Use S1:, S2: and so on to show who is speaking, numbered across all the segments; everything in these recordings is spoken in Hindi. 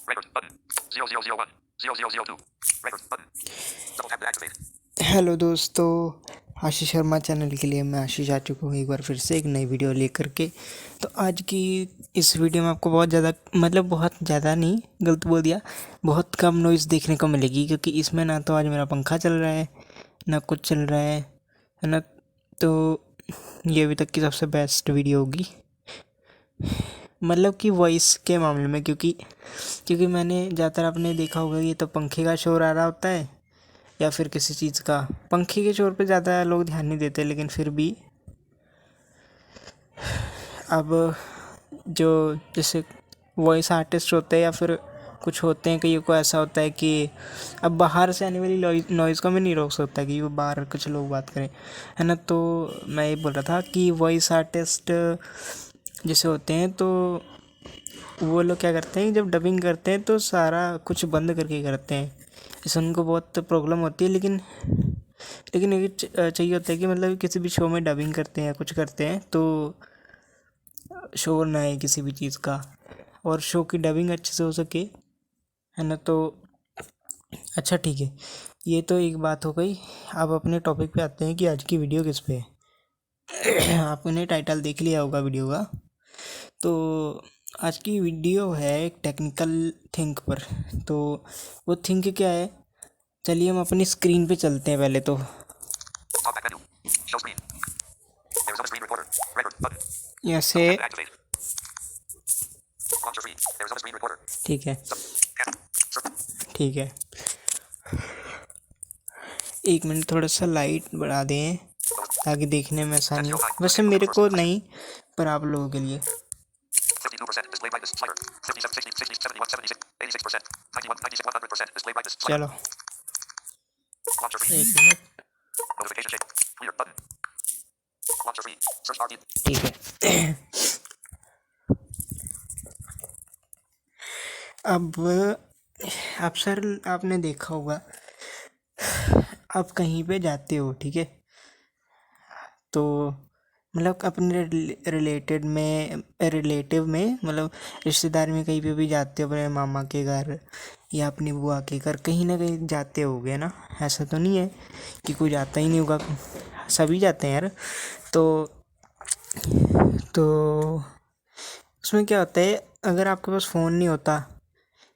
S1: Record button. 0001. 0002. Record button. Double tap to activate.
S2: Hello दोस्तों, आशीष शर्मा चैनल के लिए मैं आशीष आ चुका हूँ एक बार फिर से एक नई वीडियो लेकर के। तो आज की इस वीडियो में आपको बहुत ज़्यादा नहीं, गलत बोल दिया, बहुत कम नॉइज़ देखने को मिलेगी, क्योंकि इसमें ना तो आज मेरा पंखा चल रहा है ना कुछ चल रहा है ना। तो ये अभी तक की सबसे बेस्ट वीडियो होगी, मतलब कि वॉइस के मामले में, क्योंकि मैंने ज़्यादातर आपने देखा होगा ये तो पंखे का शोर आ रहा होता है या फिर किसी चीज़ का। पंखे के शोर पे ज़्यादा लोग ध्यान नहीं देते, लेकिन फिर भी अब जो जैसे वॉइस आर्टिस्ट होते हैं या फिर कुछ होते हैं, कईयों को ऐसा होता है कि अब बाहर से आने वाली नॉइज़ को मैं नहीं रोक सकता कि वो बाहर कुछ लोग बात करें, है ना। तो मैं ये बोल रहा था कि वॉइस आर्टिस्ट जैसे होते हैं तो वो लोग क्या करते हैं, जब डबिंग करते हैं तो सारा कुछ बंद करके करते हैं। जैसे उनको बहुत प्रॉब्लम होती है, लेकिन ये चाहिए होता है कि मतलब किसी भी शो में डबिंग करते हैं या कुछ करते हैं तो शोर ना आए किसी भी चीज़ का, और शो की डबिंग अच्छे से हो सके, है ना। तो अच्छा, ठीक है, ये तो एक बात हो गई। अब अपने टॉपिक पे आते हैं कि आज की वीडियो किस पे है। आपने टाइटल देख लिया होगा वीडियो का। तो आज की वीडियो है एक टेक्निकल थिंक पर। तो वो थिंक क्या है, चलिए हम अपनी स्क्रीन पे चलते हैं पहले तो।
S1: Talkback menu. Show screen. Arizona Screen Recorder. Record button.
S2: यहाँ से
S1: Double tap to activate. Launcher free. Arizona Screen Recorder.
S2: ठीक है,
S1: Circle.
S2: ठीक है, एक मिनट थोड़ा सा लाइट बढ़ा दें ताकि देखने में आसानी हो, वैसे मेरे को नहीं, पर आप लोगों के लिए।
S1: 52% display brightness slider. 57, 60, 60, 71, 76, 86%. 91, 96, 100% display brightness slider.
S2: चलो
S1: Launcher free.
S2: एक minute,
S1: Notification shade. Clear button. Launcher free. Search RT.
S2: ठीक है। अब सर आपने देखा होगा, आप कहीं पे जाते हो, ठीक है, तो मतलब अपने रिलेटिव में, मतलब रिश्तेदार में कहीं पे भी जाते हो, अपने मामा के घर या अपनी बुआ के घर, कहीं ना कहीं जाते होगे ना। ऐसा तो नहीं है कि कोई जाता ही नहीं होगा, सभी जाते हैं यार। तो उसमें क्या होता है, अगर आपके पास फ़ोन नहीं होता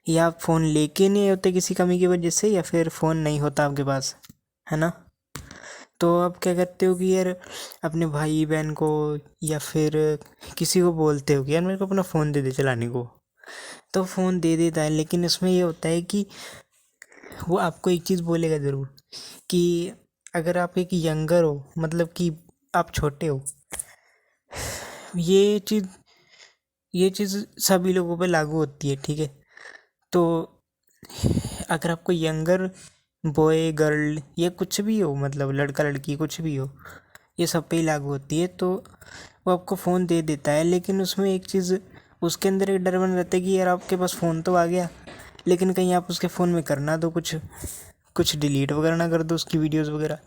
S2: या आप फ़ोन लेके नहीं होते किसी कमी की वजह से, या फिर फ़ोन नहीं होता आपके पास, है ना, तो आप क्या करते हो कि यार अपने भाई बहन को या फिर किसी को बोलते हो कि यार मेरे को अपना फ़ोन दे दे चलाने को, तो फ़ोन दे देता है। लेकिन इसमें ये होता है कि वो आपको एक चीज़ बोलेगा ज़रूर कि अगर आप एक यंगर हो, मतलब कि आप छोटे हो, ये चीज़ ये चीज़ सभी लोगों पे लागू होती है, ठीक है। तो अगर आपको यंगर बॉय गर्ल या कुछ भी हो, मतलब लड़का लड़की कुछ भी हो, ये सब पे ही लागू होती है, तो वो आपको फ़ोन दे देता है। लेकिन उसमें एक चीज़, उसके अंदर एक डर बना रहता है कि यार आपके पास फ़ोन तो आ गया, लेकिन कहीं आप उसके फ़ोन में करना दो कुछ कुछ डिलीट वगैरह ना कर दो उसकी वीडियोज़ वगैरह।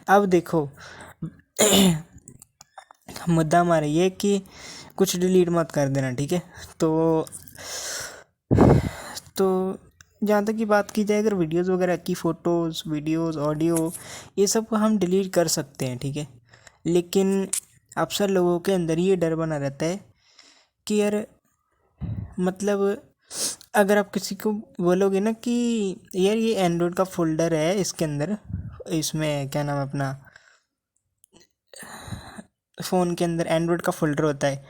S2: अब देखो, मुद्दा हमारा ये है कि कुछ डिलीट मत कर देना, ठीक है। तो जहाँ तक की बात की जाए, अगर वीडियोज़ वगैरह की, फ़ोटोज़ वीडियोज़ ऑडियो, ये सब को हम डिलीट कर सकते हैं, ठीक है। लेकिन अक्सर लोगों के अंदर ये डर बना रहता है कि यार, मतलब अगर आप किसी को बोलोगे ना कि यार ये एंड्रॉयड का फ़ोल्डर है, इसके अंदर, इसमें क्या नाम है अपना, फ़ोन के अंदर एंड्रॉयड का फ़ोल्डर होता है,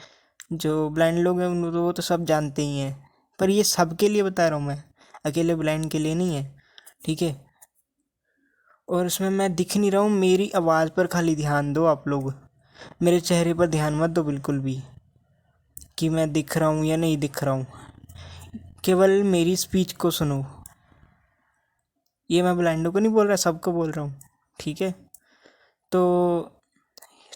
S2: जो ब्लाइंड लोग हैं वो तो सब जानते ही हैं, पर ये सबके लिए बता रहा हूँ मैं, अकेले ब्लाइंड के लिए नहीं है, ठीक है। और उसमें मैं दिख नहीं रहा हूँ, मेरी आवाज़ पर खाली ध्यान दो आप लोग, मेरे चेहरे पर ध्यान मत दो बिल्कुल भी कि मैं दिख रहा हूँ या नहीं दिख रहा हूँ, केवल मेरी स्पीच को सुनो। ये मैं ब्लाइंडों को नहीं बोल रहा, सबको बोल रहा हूँ, ठीक है। तो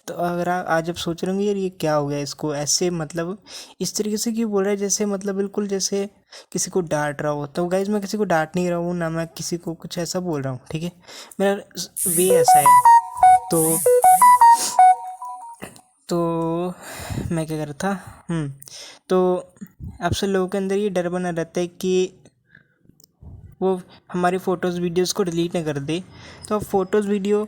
S2: तो अगर आज आप सोच रहे होंगे यार ये क्या हो गया इसको, ऐसे मतलब इस तरीके से क्यों बोल रहा है, जैसे मतलब बिल्कुल जैसे किसी को डांट रहा हो। तो गाइज मैं किसी को डांट नहीं रहा हूँ ना, मैं किसी को कुछ ऐसा बोल रहा हूँ, ठीक है, मेरा वे ऐसा है। तो तो मैं क्या कर रहा था, तो आपसे लोगों के अंदर ये डर बना रहता है कि वो हमारी फ़ोटोज़ वीडियोज़ को डिलीट ना कर दे। तो आप फ़ोटोज़ वीडियो,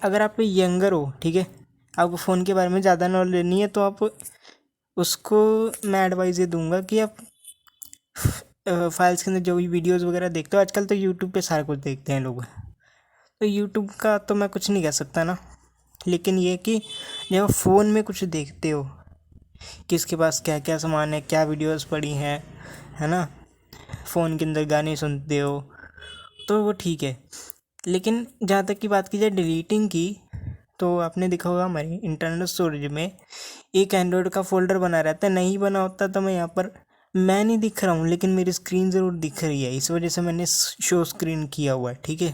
S2: अगर आप यंगर हो, ठीक है, आपको फ़ोन के बारे में ज़्यादा नॉलेज नहीं है, तो आप उसको, मैं एडवाइस ये दूंगा कि आप फाइल्स के अंदर जो भी वीडियोज़ वगैरह देखते हो, आजकल तो यूट्यूब पे सारा कुछ देखते हैं लोग, तो यूट्यूब का तो मैं कुछ नहीं कह सकता ना, लेकिन ये कि जब आप फ़ोन में कुछ देखते हो, किसके पास क्या क्या सामान है, क्या वीडियोस पड़ी हैं, है ना, फ़ोन के अंदर गाने सुनते हो, तो वो ठीक है। लेकिन जहाँ तक की बात की जाए डिलीटिंग की, तो आपने देखा होगा हमारे इंटरनल स्टोरेज में एक एंड्रॉयड का फ़ोल्डर बना रहता है, नहीं बना होता तो मैं नहीं दिख रहा हूँ, लेकिन मेरी स्क्रीन ज़रूर दिख रही है, इस वजह से मैंने शो स्क्रीन किया हुआ है, ठीक है।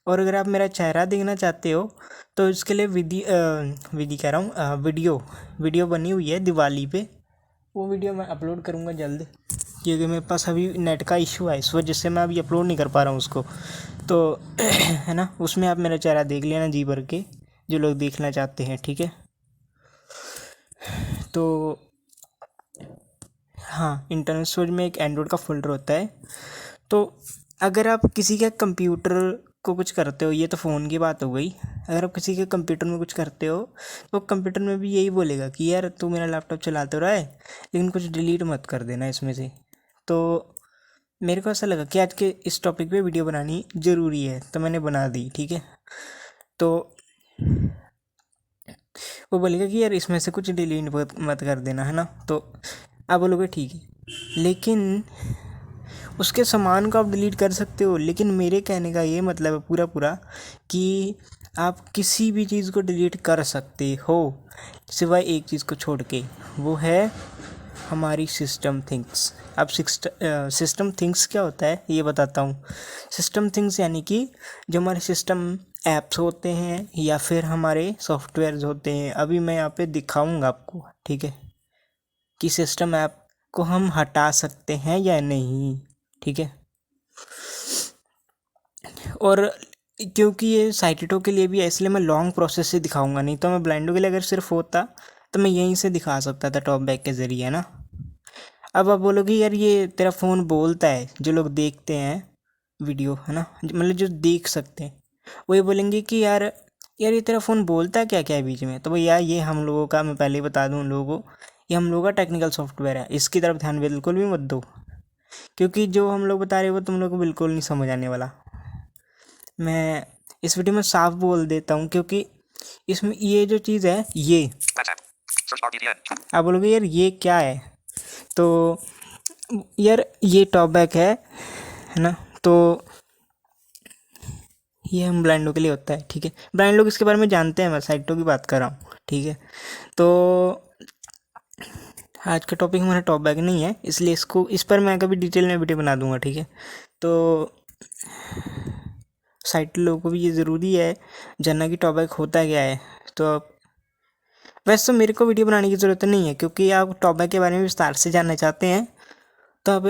S2: और अगर आप मेरा चेहरा देखना चाहते हो तो इसके लिए विधि कह रहा हूँ, वीडियो बनी हुई है दिवाली पे, वो वीडियो मैं अपलोड करूँगा जल्द, क्योंकि मेरे पास अभी नेट का इशू है, इस वजह से मैं अभी अपलोड नहीं कर पा रहा हूँ उसको, तो है ना, उसमें आप मेरा चेहरा देख लेना जी भर के, जो लोग देखना चाहते हैं, ठीक है। तो हाँ, इंटरनल स्टोरेज में एक एंड्रॉयड का फोल्डर होता है, तो अगर आप किसी के कंप्यूटर को कुछ करते हो, ये तो फ़ोन की बात हो गई, अगर आप किसी के कंप्यूटर में कुछ करते हो तो कंप्यूटर में भी यही बोलेगा कि यार तू मेरा लैपटॉप चला तो रहा है, लेकिन कुछ डिलीट मत कर देना इसमें से। तो मेरे को ऐसा लगा कि आज के इस टॉपिक पे वीडियो बनानी ज़रूरी है, तो मैंने बना दी, ठीक है। तो वो बोलेगा कि यार इसमें से कुछ डिलीट मत कर देना, है ना, तो आप बोलोगे ठीक है, लेकिन उसके सामान को आप डिलीट कर सकते हो, लेकिन मेरे कहने का ये मतलब है पूरा पूरा कि आप किसी भी चीज़ को डिलीट कर सकते हो, सिवाय एक चीज़ को छोड़ के, वो है हमारी सिस्टम थिंग्स। अब सिस्टम थिंग्स क्या होता है ये बताता हूँ। सिस्टम थिंग्स यानी कि जो हमारे सिस्टम ऐप्स होते हैं या फिर हमारे सॉफ्टवेयर्स होते हैं, अभी मैं यहाँ पे दिखाऊंगा आपको, ठीक है, कि सिस्टम ऐप को हम हटा सकते हैं या नहीं, ठीक है। और क्योंकि ये साइटेटो के लिए भी है, इसलिए मैं लॉन्ग प्रोसेस से दिखाऊंगा, नहीं तो मैं ब्लाइंडो के लिए अगर सिर्फ होता तो मैं यहीं से दिखा सकता था टॉप बैक के ज़रिए, है ना। अब आप बोलोगे यार ये तेरा फ़ोन बोलता है, जो लोग देखते हैं वीडियो, है ना, मतलब जो देख सकते हैं, वो ये बोलेंगे कि यार ये तेरा फ़ोन बोलता है क्या क्या है बीच में, तो भैया ये हम लोगों का, मैं पहले ही बता दूँ उन लोगों को, ये हम लोगों का टेक्निकल सॉफ्टवेयर है, इसकी तरफ ध्यान बिल्कुल भी मत दो, क्योंकि जो हम लोग बता रहे हो वो तुम लोग को बिल्कुल नहीं समझ आने वाला। मैं इस वीडियो में साफ बोल देता हूँ, क्योंकि इसमें ये जो चीज़ है ये,
S1: WhatsApp. Search bar VPN.
S2: आप बोलोगे यार ये क्या है, तो यार ये टॉप बैक है ना, तो ये हम ब्लाइंडों के लिए होता है, ठीक है। ब्लाइंड लोग इसके बारे में जानते हैं, मैं साइटों की बात कर रहा हूँ, ठीक है। तो आज का टॉपिक हमारा टॉप बैक नहीं है, इसलिए इस पर मैं कभी डिटेल में वीडियो बना दूंगा, ठीक है। तो साइट लोगों को भी ये ज़रूरी है जानना कि टॉप बैक होता क्या है। तो वैसे तो मेरे को वीडियो बनाने की ज़रूरत नहीं है, क्योंकि आप टॉप बैक के बारे में विस्तार से जानना चाहते हैं तो आप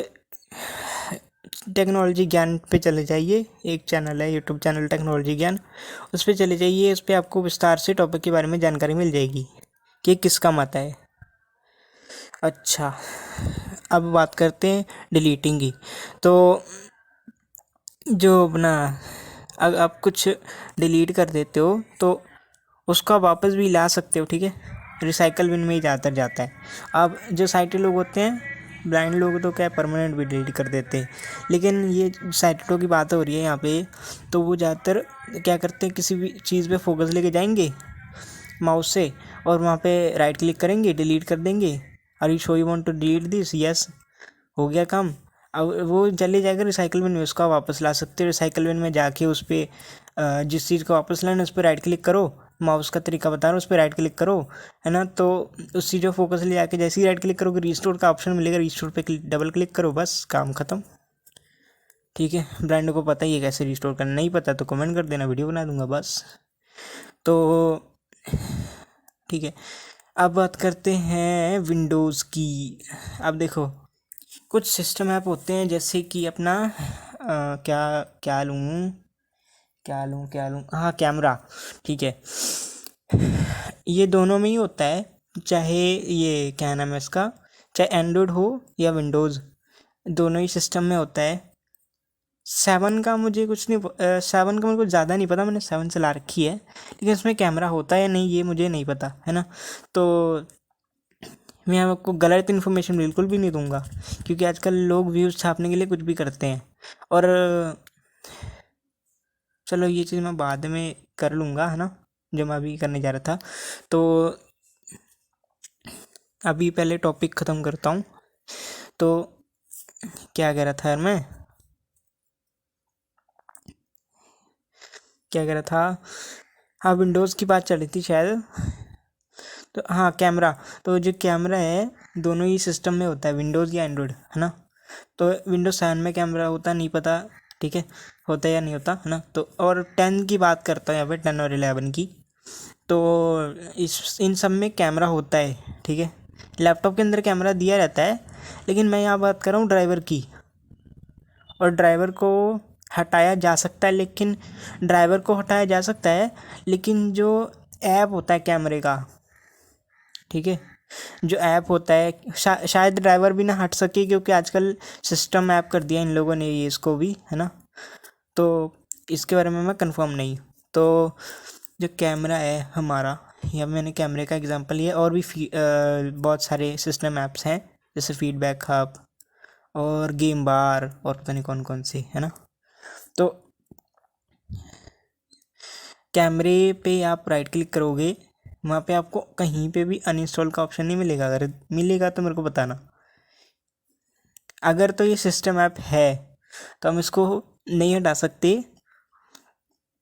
S2: टेक्नोलॉजी ज्ञान पे चले जाइए, एक चैनल है यूट्यूब चैनल टेक्नोलॉजी ज्ञान, उस पर चले जाइए, उस पर आपको विस्तार से टॉपिक के बारे में जानकारी मिल जाएगी कि किसका मत है। अच्छा, अब बात करते हैं डिलीटिंग की। तो जो अपना अगर आप कुछ डिलीट कर देते हो तो उसको आप वापस भी ला सकते हो, ठीक है, रिसाइकल बिन में ही ज़्यादातर जाता है। अब जो साइटें लोग होते हैं, ब्लाइंड लोग तो क्या परमानेंट भी डिलीट कर देते हैं, लेकिन ये साइटों की बात हो रही है यहाँ पे, तो वो ज़्यादातर क्या करते हैं, किसी भी चीज़ पे फोकस लेके जाएंगे माउस से, और वहाँ पे राइट क्लिक करेंगे, डिलीट कर देंगे, are you sure you want to delete this, yes, हो गया काम। अब वो चले जाएगा रिसाइकल बिन में, उसका वापस ला सकते हो। रिसाइकल बिन में जाके उस पर जिस चीज़ को वापस लाना उस पर राइट क्लिक करो, माउस का तरीका बता रहा हूँ, उस पर राइट क्लिक करो, है ना, तो उस चीज़ को फोकस ले जाके जैसे ही राइट क्लिक करोगे रिस्टोर का ऑप्शन मिलेगा, रिस्टोर पे डबल क्लिक करो, बस काम ख़त्म, ठीक है। ब्रांड को पता ही है कैसे रिस्टोर करना, नहीं पता तो कमेंट कर देना, वीडियो बना दूंगा बस। तो ठीक है, अब बात करते हैं विंडोज़ की। अब देखो कुछ सिस्टम ऐप होते हैं, जैसे कि अपना क्या क्या लूँ, हाँ कैमरा, ठीक है, ये दोनों में ही होता है, चाहे ये क्या नाम है इसका, चाहे एंड्रॉयड हो या विंडोज़, दोनों ही सिस्टम में होता है। 7 का मुझे कुछ नहीं 7 का मेरे को ज़्यादा नहीं पता, मैंने 7 चला रखी है, लेकिन इसमें कैमरा होता है या नहीं ये मुझे नहीं पता है ना। तो मैं आपको गलत इन्फॉर्मेशन बिल्कुल भी नहीं दूंगा, क्योंकि आजकल लोग व्यूज़ छापने के लिए कुछ भी करते हैं। और चलो ये चीज़ मैं बाद में कर लूँगा, है ना, जो मैं अभी करने जा रहा था। तो अभी पहले टॉपिक ख़त्म करता हूँ। तो क्या कह रहा था यार मैं, क्या कह रहा था, हाँ विंडोज़ की बात चल रही थी शायद। तो हाँ कैमरा, तो जो कैमरा है दोनों ही सिस्टम में होता है, विंडोज़ या एंड्रॉयड, है ना। तो विंडोज़ 7 में कैमरा होता नहीं पता, ठीक है, होता या नहीं होता, है ना। तो और 10 की बात करता हूँ यहाँ पे, 10 और 11 की। तो इन सब में कैमरा होता है, ठीक है। लैपटॉप के अंदर कैमरा दिया रहता है, लेकिन मैं यहाँ बात कर रहा हूँ ड्राइवर की। और ड्राइवर को हटाया जा सकता है, लेकिन ड्राइवर को हटाया जा सकता है, लेकिन जो ऐप होता है कैमरे का, ठीक है, जो ऐप होता है शायद ड्राइवर भी ना हट सके, क्योंकि आजकल सिस्टम ऐप कर दिया इन लोगों ने ये इसको भी, है ना। तो इसके बारे में मैं कंफर्म नहीं। तो जो कैमरा है हमारा, या मैंने कैमरे का एग्जांपल लिया, और भी बहुत सारे सिस्टम ऐप्स हैं, जैसे फीडबैक हब और गेम बार और पता नहीं कौन कौन से, है ना। तो कैमरे पे आप राइट क्लिक करोगे, वहाँ पे आपको कहीं पे भी अनइंस्टॉल का ऑप्शन नहीं मिलेगा। अगर मिलेगा तो मेरे को बताना। अगर तो ये सिस्टम ऐप है तो हम इसको नहीं हटा सकते।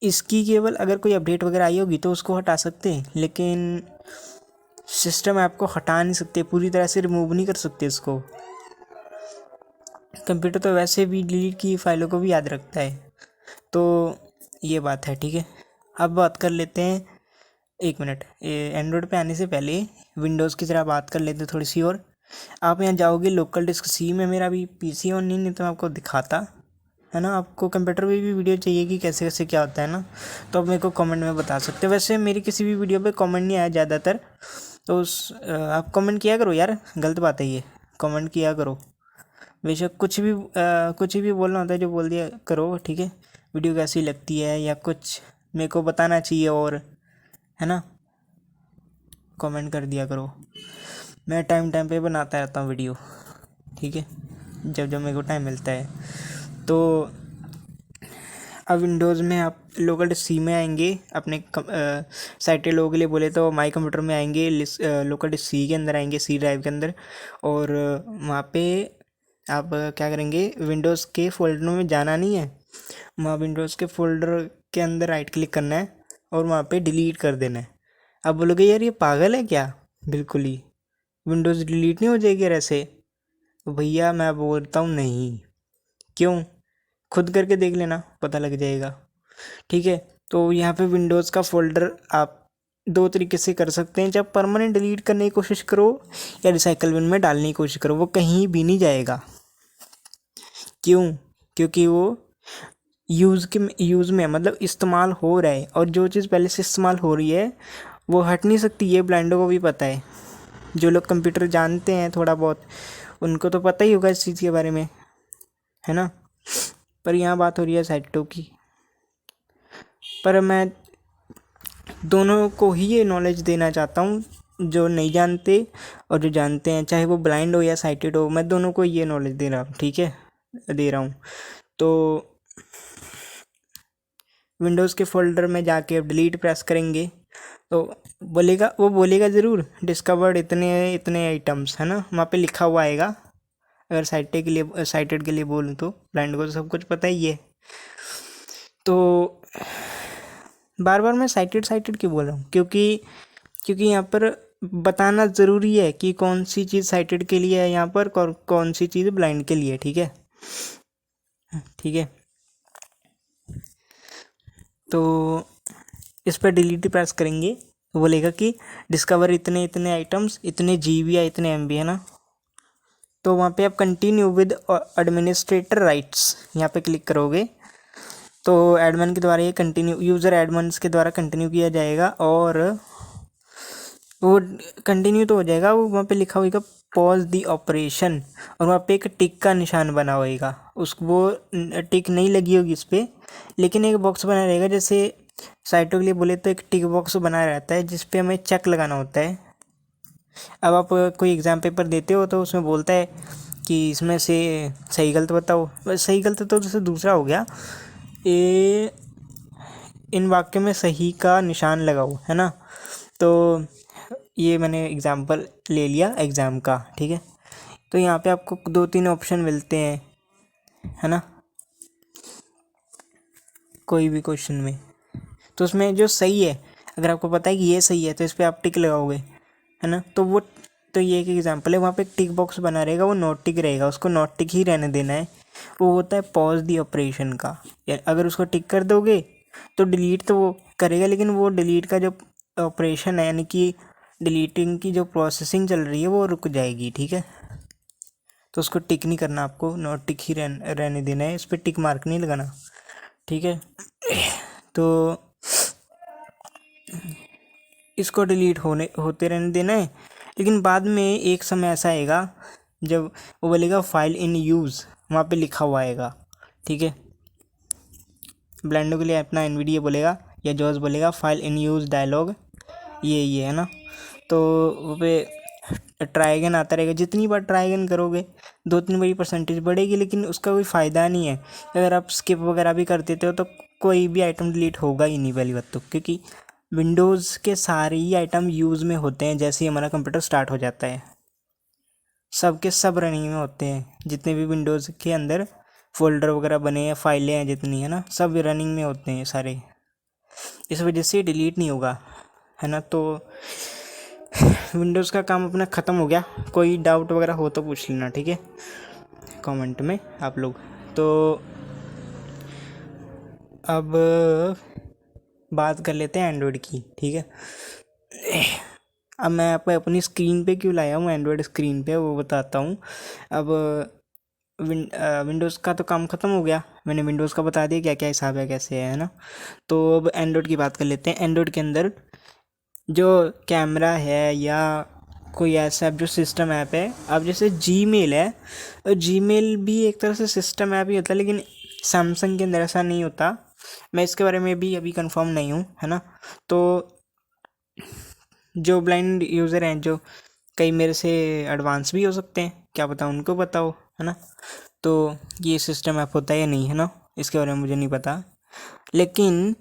S2: इसकी केवल अगर कोई अपडेट वगैरह आई होगी तो उसको हटा सकते हैं, लेकिन सिस्टम ऐप को हटा नहीं सकते, पूरी तरह से रिमूव नहीं कर सकते इसको। कंप्यूटर तो वैसे भी डिलीट की फाइलों को भी याद रखता है। तो ये बात है, ठीक है। अब बात कर लेते हैं, एक मिनट, एंड्रॉयड पे आने से पहले विंडोज़ की तरह बात कर लेते हैं थोड़ी सी। और आप यहाँ जाओगे लोकल डिस्क सी में, मेरा अभी पीसी ऑन नहीं तो मैं आपको दिखाता, है ना। आपको कंप्यूटर पे भी वीडियो चाहिए कि कैसे कैसे क्या होता है ना, तो आप मेरे को कमेंट में बता सकते हो। वैसे मेरी किसी भी वीडियो पे कमेंट नहीं आया ज़्यादातर, तो आप कमेंट किया करो यार, गलत बात है ये, कमेंट किया करो। बेशक कुछ भी बोलना होता है जो बोल दिया करो, ठीक है। वीडियो कैसी लगती है या कुछ मेरे को बताना चाहिए, और है ना, कमेंट कर दिया करो। मैं टाइम टाइम पे बनाता रहता हूँ वीडियो, ठीक है, जब जब मेरे को टाइम मिलता है। तो अब विंडोज़ में आप लोकल डिस्क सी में आएंगे, अपने साइटेड लोगों के लिए बोले तो माई कंप्यूटर में आएंगे, लोकल डिस्क सी के अंदर आएंगे, सी ड्राइव के अंदर। और वहाँ पे आप क्या करेंगे, विंडोज़ के फोल्डर में जाना नहीं है, वहाँ विंडोज़ के फोल्डर के अंदर राइट क्लिक करना है और वहाँ पे डिलीट कर देना है। अब बोलोगे यार ये पागल है क्या, बिल्कुल ही विंडोज़ डिलीट नहीं हो जाएगी यार ऐसे। तो भैया मैं बोलता हूँ नहीं, क्यों, खुद करके देख लेना, पता लग जाएगा, ठीक है। तो यहाँ पे विंडोज़ का फोल्डर आप दो तरीके से कर सकते हैं। जब परमानेंट डिलीट करने की कोशिश करो या रिसाइकल बिन में डालने की कोशिश करो, वो कहीं भी नहीं जाएगा। क्यों, क्योंकि वो यूज़ में मतलब इस्तेमाल हो रहा है, और जो चीज़ पहले से इस्तेमाल हो रही है वो हट नहीं सकती। ये ब्लाइंडों को भी पता है, जो लोग कंप्यूटर जानते हैं थोड़ा बहुत उनको तो पता ही होगा इस चीज़ के बारे में, है ना। पर यहाँ बात हो रही है साइटों की। पर मैं दोनों को ही ये नॉलेज देना चाहता हूँ, जो नहीं जानते और जो जानते हैं, चाहे वो ब्लाइंड हो या साइटेड हो, मैं दोनों को ये नॉलेज दे रहा हूँ, ठीक है, दे रहा हूँ। तो विंडोज़ के फोल्डर में जाके अब डिलीट प्रेस करेंगे तो वो बोलेगा ज़रूर डिस्कवर्ड इतने इतने आइटम्स, है ना, वहाँ पे लिखा हुआ आएगा। अगर साइटेड के लिए बोलूँ तो ब्लाइंड को तो सब कुछ पता ही है। तो बार बार मैं साइटेड क्यों बोल रहा हूँ, क्योंकि यहाँ पर बताना ज़रूरी है कि कौन सी चीज़ साइटेड के लिए है यहाँ पर, कौन सी चीज़ ब्लाइंड के लिए, ठीक है, ठीक है। तो इस पर डिलीट प्रेस करेंगे तो बोलेगा कि डिस्कवर इतने इतने आइटम्स, इतने जीबी या इतने एमबी, है ना। तो वहाँ पे आप कंटिन्यू विद एडमिनिस्ट्रेटर राइट्स यहाँ पे क्लिक करोगे तो एडमिन के द्वारा ये कंटिन्यू, यूज़र एडमिन्स के द्वारा कंटिन्यू किया जाएगा, और वो कंटिन्यू तो हो जाएगा, वो वहाँ पे लिखा होगा पॉज द ऑपरेशन, और वहाँ पे एक टिक का निशान बना होएगा, उसको वो टिक नहीं लगी होगी इस पर, लेकिन एक बॉक्स बना रहेगा। जैसे साइटों के लिए बोले तो एक टिक बॉक्स बना रहता है जिस पे हमें चेक लगाना होता है। अब आप कोई एग्ज़ाम पेपर देते हो तो उसमें बोलता है कि इसमें से सही गलत बताओ, बस सही गलत तो जैसे दूसरा हो गया, ये इन वाक्य में सही का निशान लगाओ, है ना। तो ये मैंने एग्जाम्पल ले लिया एग्ज़ाम का, ठीक है। तो यहाँ पे आपको 2-3 ऑप्शन मिलते हैं, है ना, कोई भी क्वेश्चन में। तो उसमें जो सही है, अगर आपको पता है कि ये सही है तो इस पर आप टिक लगाओगे, है ना। तो ये एक एग्जांपल है। वहाँ पे एक टिक बॉक्स बना रहेगा, वो नॉट टिक रहेगा, उसको नॉट टिक ही रहने देना है। वो होता है पॉज दी ऑपरेशन का। अगर उसको टिक कर दोगे तो डिलीट तो वो करेगा, लेकिन वो डिलीट का जो ऑपरेशन है, यानी कि डिलीटिंग की जो प्रोसेसिंग चल रही है वो रुक जाएगी, ठीक है। तो उसको टिक नहीं करना, आपको नॉट टिक ही रहने देना है, इस पर टिक मार्क नहीं लगाना, ठीक है। तो इसको डिलीट होते रहने देना है, लेकिन बाद में एक समय ऐसा आएगा जब वो बोलेगा फाइल इन यूज़, वहाँ पे लिखा हुआ आएगा, ठीक है। ब्लेंडो के लिए अपना एनवीडिया बोलेगा या जॉस बोलेगा फाइल इन यूज़ डायलॉग, ये है ना। तो वो पे ट्राई अगेन आता रहेगा, जितनी बार ट्राई अगेन करोगे 2-3 बारी परसेंटेज बढ़ेगी, लेकिन उसका कोई फ़ायदा नहीं है। अगर आप स्किप वगैरह भी कर देते हो तो कोई भी आइटम डिलीट होगा ही नहीं पहली बात तो, क्योंकि विंडोज़ के सारे ही आइटम यूज़ में होते हैं जैसे ही हमारा कंप्यूटर स्टार्ट हो जाता है। सब के सब रनिंग में होते हैं, जितने भी विंडोज़ के अंदर फोल्डर वगैरह बने हैं, फाइलें हैं जितनी, है ना, सब रनिंग में होते हैं सारे। इस वजह से डिलीट नहीं होगा, है ना। तो विंडोज़ का काम अपना ख़त्म हो गया। कोई डाउट वगैरह हो तो पूछ लेना, ठीक है, कमेंट में आप लोग। तो अब बात कर लेते हैं एंड्रॉयड की, ठीक है। अब मैं आपको अपनी स्क्रीन पे क्यों लाया हूँ, एंड्रॉयड स्क्रीन पे, वो बताता हूँ। अब विंडोज़ का तो काम ख़त्म हो गया, मैंने विंडोज़ का बता दिया क्या क्या हिसाब है, कैसे है ना। तो अब एंड्रॉयड की बात कर लेते हैं। एंड्रॉयड के अंदर जो कैमरा है या कोई ऐसा जो सिस्टम ऐप है, अब जैसे जीमेल है, जीमेल भी एक तरह से सिस्टम ऐप ही होता है, लेकिन सैमसंग के अंदर ऐसा नहीं होता। मैं इसके बारे में भी अभी कंफर्म नहीं हूँ, है ना। तो जो ब्लाइंड यूज़र हैं, जो कई मेरे से एडवांस भी हो सकते हैं, क्या पता उनको बताओ, है ना। तो ये सिस्टम ऐप होता है या नहीं, है ना, इसके बारे में मुझे नहीं पता। लेकिन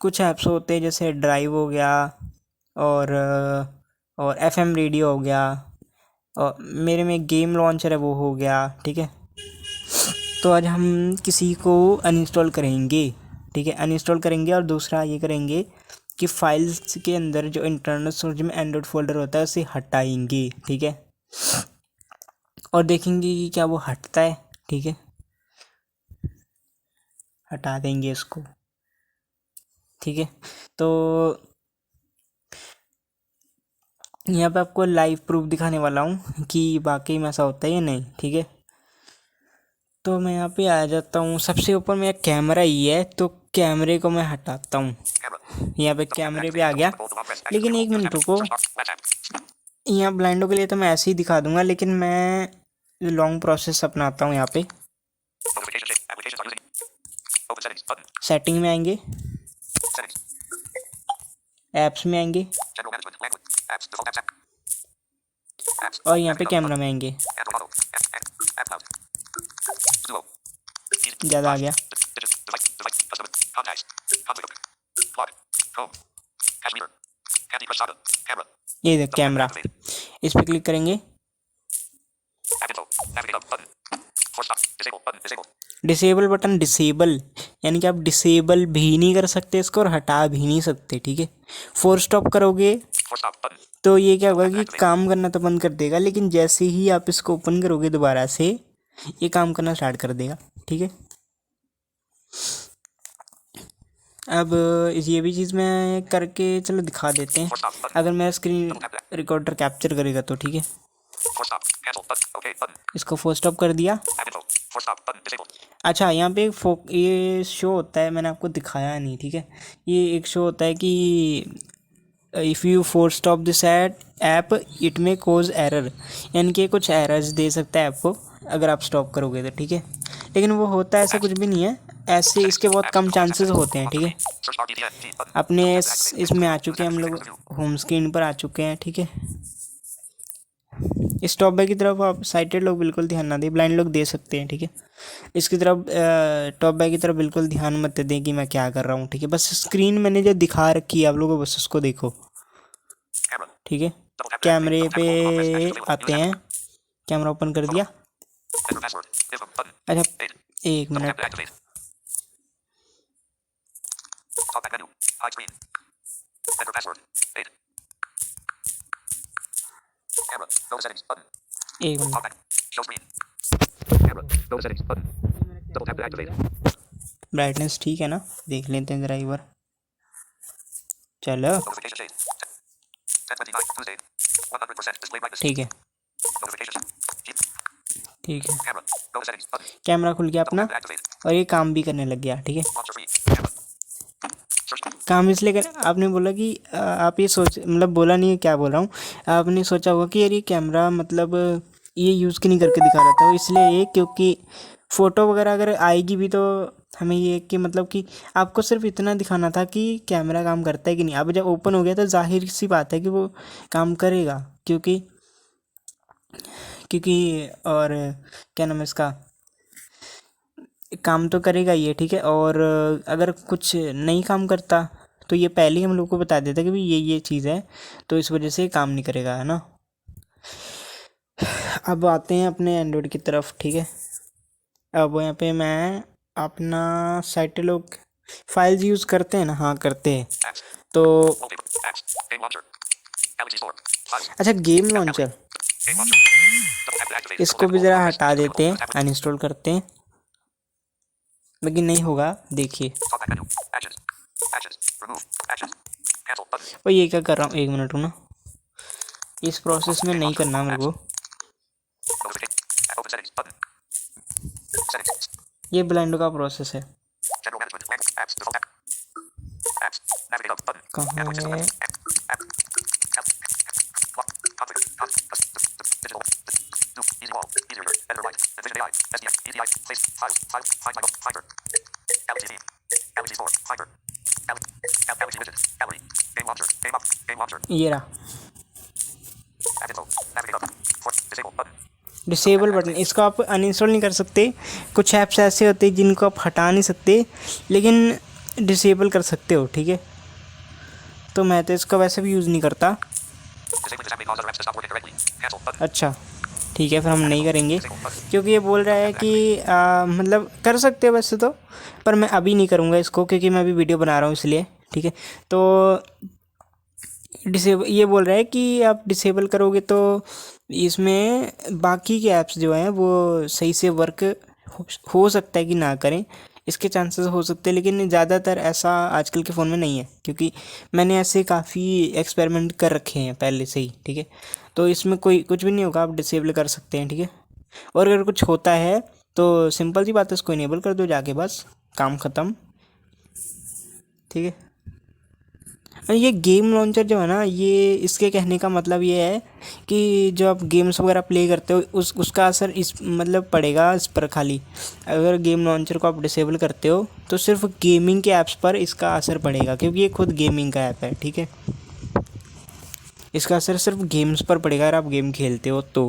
S2: कुछ ऐप्स होते हैं जैसे ड्राइव हो गया और FM रेडियो हो गया, और मेरे में गेम लॉन्चर है वो हो गया, ठीक है। तो आज हम किसी को अनइंस्टॉल करेंगे, ठीक है, अनइंस्टॉल करेंगे। और दूसरा ये करेंगे कि फाइल्स के अंदर जो इंटरनल स्टोरेज में एंड्रॉयड फोल्डर होता है उसे हटाएंगे, ठीक है, और देखेंगे कि क्या वो हटता है, ठीक है। हटा देंगे इसको, ठीक है। तो यहाँ पे आपको लाइव प्रूफ दिखाने वाला हूँ कि वाकई में ऐसा होता है या नहीं, ठीक है। तो मैं यहाँ पे आ जाता हूँ, सबसे ऊपर मेरा कैमरा ही है, तो कैमरे को मैं हटाता हूँ। यहाँ पे कैमरे पे आ गया, लेकिन एक मिनट रुको, यहाँ ब्लाइंडों के लिए तो मैं ऐसे ही दिखा दूंगा, लेकिन मैं लॉन्ग प्रोसेस अपनाता हूँ। यहाँ पे सेटिंग में आएंगे, ऐप्स में आएंगे, और यहाँ पे कैमरा में आएंगे। ज़्यादा आ गया, ये देख कैमरा, इस पर क्लिक करेंगे। डिसेबल बटन, डिसेबल यानी कि आप डिसेबल भी नहीं कर सकते इसको और हटा भी नहीं सकते, ठीक है। फोर स्टॉप करोगे तो ये क्या होगा कि काम करना तो बंद कर देगा, लेकिन जैसे ही आप इसको ओपन करोगे दोबारा से ये काम करना स्टार्ट कर देगा, ठीक है। अब ये भी चीज़ मैं करके चलो दिखा देते हैं, अगर मेरा स्क्रीन रिकॉर्डर कैप्चर करेगा तो, ठीक है। इसको फोर स्टॉप कर दिया। अच्छा, यहाँ पे ये शो होता है, मैंने आपको दिखाया नहीं, ठीक है। ये एक शो होता है कि if you force stop this app it में कोज एरर, यानी कि कुछ एरर्स दे सकता है ऐप को अगर आप स्टॉप करोगे तो, ठीक है। लेकिन वो होता ऐसा कुछ भी नहीं है, ऐसे इसके बहुत कम चांसेस होते हैं, ठीक है।
S1: Search bar DDN T button.
S2: अपने
S1: Activate.
S2: इसमें आ चुके हैं हम लोग, होम स्क्रीन पर आ चुके हैं, ठीक है। इस टॉप बैक की तरफ आप साइटेड लोग बिल्कुल ध्यान ना दें, ब्लाइंड लोग दे सकते हैं, ठीक है। इसकी तरफ टॉप बैक की तरफ बिल्कुल ध्यान मत दें कि मैं क्या कर रहा हूँ, ठीक है। बस स्क्रीन मैंने जो दिखा रखी है आप लोगों को बस उसको देखो,
S1: Camera.
S2: ठीक है।
S1: Double tap to activate.
S2: कैमरे
S1: Double tap
S2: पे
S1: to hold. Press Activate available.
S2: आते
S1: Use
S2: हैं,
S1: app.
S2: कैमरा ओपन कर दिया।
S1: Enter password. Info button.
S2: अच्छा
S1: 8.
S2: एक
S1: Double tap
S2: minute,
S1: to activate. Talkback menu. Hide screen. Enter password. 8. Camera. Go to settings button.
S2: एक minute.
S1: Talkback. Show screen. Camera. Go to settings button. Double tap to activate.
S2: Brightness ठीक है ना, देख लेते हैं ज़रा एक बार। चलो
S1: Notification shade. 10:29 Tuesday. 100% display brightness.
S2: ठीक है,
S1: Notifications. Keep.
S2: ठीक है।
S1: Camera. Go to settings button.
S2: Camera खुल गया
S1: Double
S2: अपना
S1: tap to activate.
S2: और ये काम भी करने लग गया, ठीक है।
S1: Launcher free. Camera. Search.
S2: काम इसलिए कर, आपने बोला कि आप ये सोच, मतलब बोला नहीं है, क्या बोल रहा हूँ, आपने सोचा होगा कि यार ये कैमरा मतलब ये यूज़ क्यों नहीं करके दिखा रहा था, इसलिए ये क्योंकि फ़ोटो वगैरह अगर आएगी भी तो हमें ये कि मतलब कि आपको सिर्फ इतना दिखाना था कि कैमरा काम करता है कि नहीं। अब जब ओपन हो गया तो जाहिर सी बात है कि वो काम करेगा, क्योंकि क्योंकि और क्या नाम है इसका, काम तो करेगा ये, ठीक है। और अगर कुछ नहीं काम करता तो ये पहले ही हम लोग को बता देता कि भाई ये चीज़ है, तो इस वजह से ये काम नहीं करेगा, है ना। अब आते हैं अपने एंड्रॉयड की तरफ, ठीक है। अब यहाँ पे मैं अपना साइट लोग फाइल्स यूज़ करते हैं ना, हाँ करते हैं।
S1: Apps.
S2: तो
S1: Wallpaper. Apps. Game launcher. Galaxy Store. Files.
S2: अच्छा game launcher,
S1: Game launcher. Double tap to activate.
S2: इसको
S1: Double
S2: भी
S1: tap to
S2: ज़रा
S1: hold.
S2: हटा
S1: Press
S2: देते हैं,
S1: tablet.
S2: अनइंस्टॉल करते हैं, लेकिन नहीं होगा, देखिए।
S1: Talkback menu. Actions. Actions. Remove. Actions. Cancel button.
S2: और ये क्या कर रहा हूँ, एक मिनट ना, इस प्रोसेस में नहीं करना मेरे को।
S1: Notification. Open settings button. Settings.
S2: ये ब्लाइंडो का प्रोसेस है,
S1: General management. Apps. Default app. Apps. Navigate up button.
S2: कहाँ
S1: Apple system
S2: है।
S1: management. App. Lock. Configure. Digital. Do. Easy wall. Easier. Editor right. Envision AI. SDF. EDI. Place. Files. File. Find my. Finder. Galaxy TV. Galaxy Store. Finder. Galaxy Widget. Gallery. Game launcher. Game up. Game launcher.
S2: ये रहा
S1: Add info. Navigate up. Disable button.
S2: Disable button. इसको आप अनइंस्टॉल नहीं कर सकते, कुछ ऐप्स ऐसे होते हैं जिनको आप हटा नहीं सकते, लेकिन डिसेबल कर सकते हो, ठीक है। तो मैं तो इसका वैसे भी यूज़ नहीं करता।
S1: Disabling this app may cause other apps to stop working correctly. Cancel button.
S2: अच्छा ठीक है, फिर हम नहीं करेंगे,
S1: Disable button.
S2: क्योंकि ये बोल रहा है कि मतलब कर सकते हो वैसे तो, पर मैं अभी नहीं करूँगा इसको, क्योंकि मैं अभी वीडियो बना रहा हूँ इसलिए, ठीक है। तो डिसेबल ये बोल रहा है कि आप डिसेबल करोगे तो इसमें बाकी के ऐप्स जो हैं वो सही से वर्क हो सकता है कि ना करें, इसके चांसेस हो सकते हैं, लेकिन ज़्यादातर ऐसा आजकल के फ़ोन में नहीं है, क्योंकि मैंने ऐसे काफ़ी एक्सपेरिमेंट कर रखे हैं पहले से ही, ठीक है। तो इसमें कोई कुछ भी नहीं होगा, आप डिसेबल कर सकते हैं, ठीक है। और अगर कुछ होता है तो सिंपल सी बात है, उसको इनेबल कर दो जाके, बस काम ख़त्म, ठीक है। और ये गेम लॉन्चर जो है ना, ये इसके कहने का मतलब ये है कि जो आप गेम्स वगैरह प्ले करते हो उसका असर इस मतलब पड़ेगा इस पर खाली। अगर गेम लॉन्चर को आप डिसेबल करते हो तो सिर्फ गेमिंग के ऐप्स पर इसका असर पड़ेगा, क्योंकि ये खुद गेमिंग का ऐप है, ठीक है। इसका असर सिर्फ गेम्स पर पड़ेगा, अगर आप गेम खेलते हो तो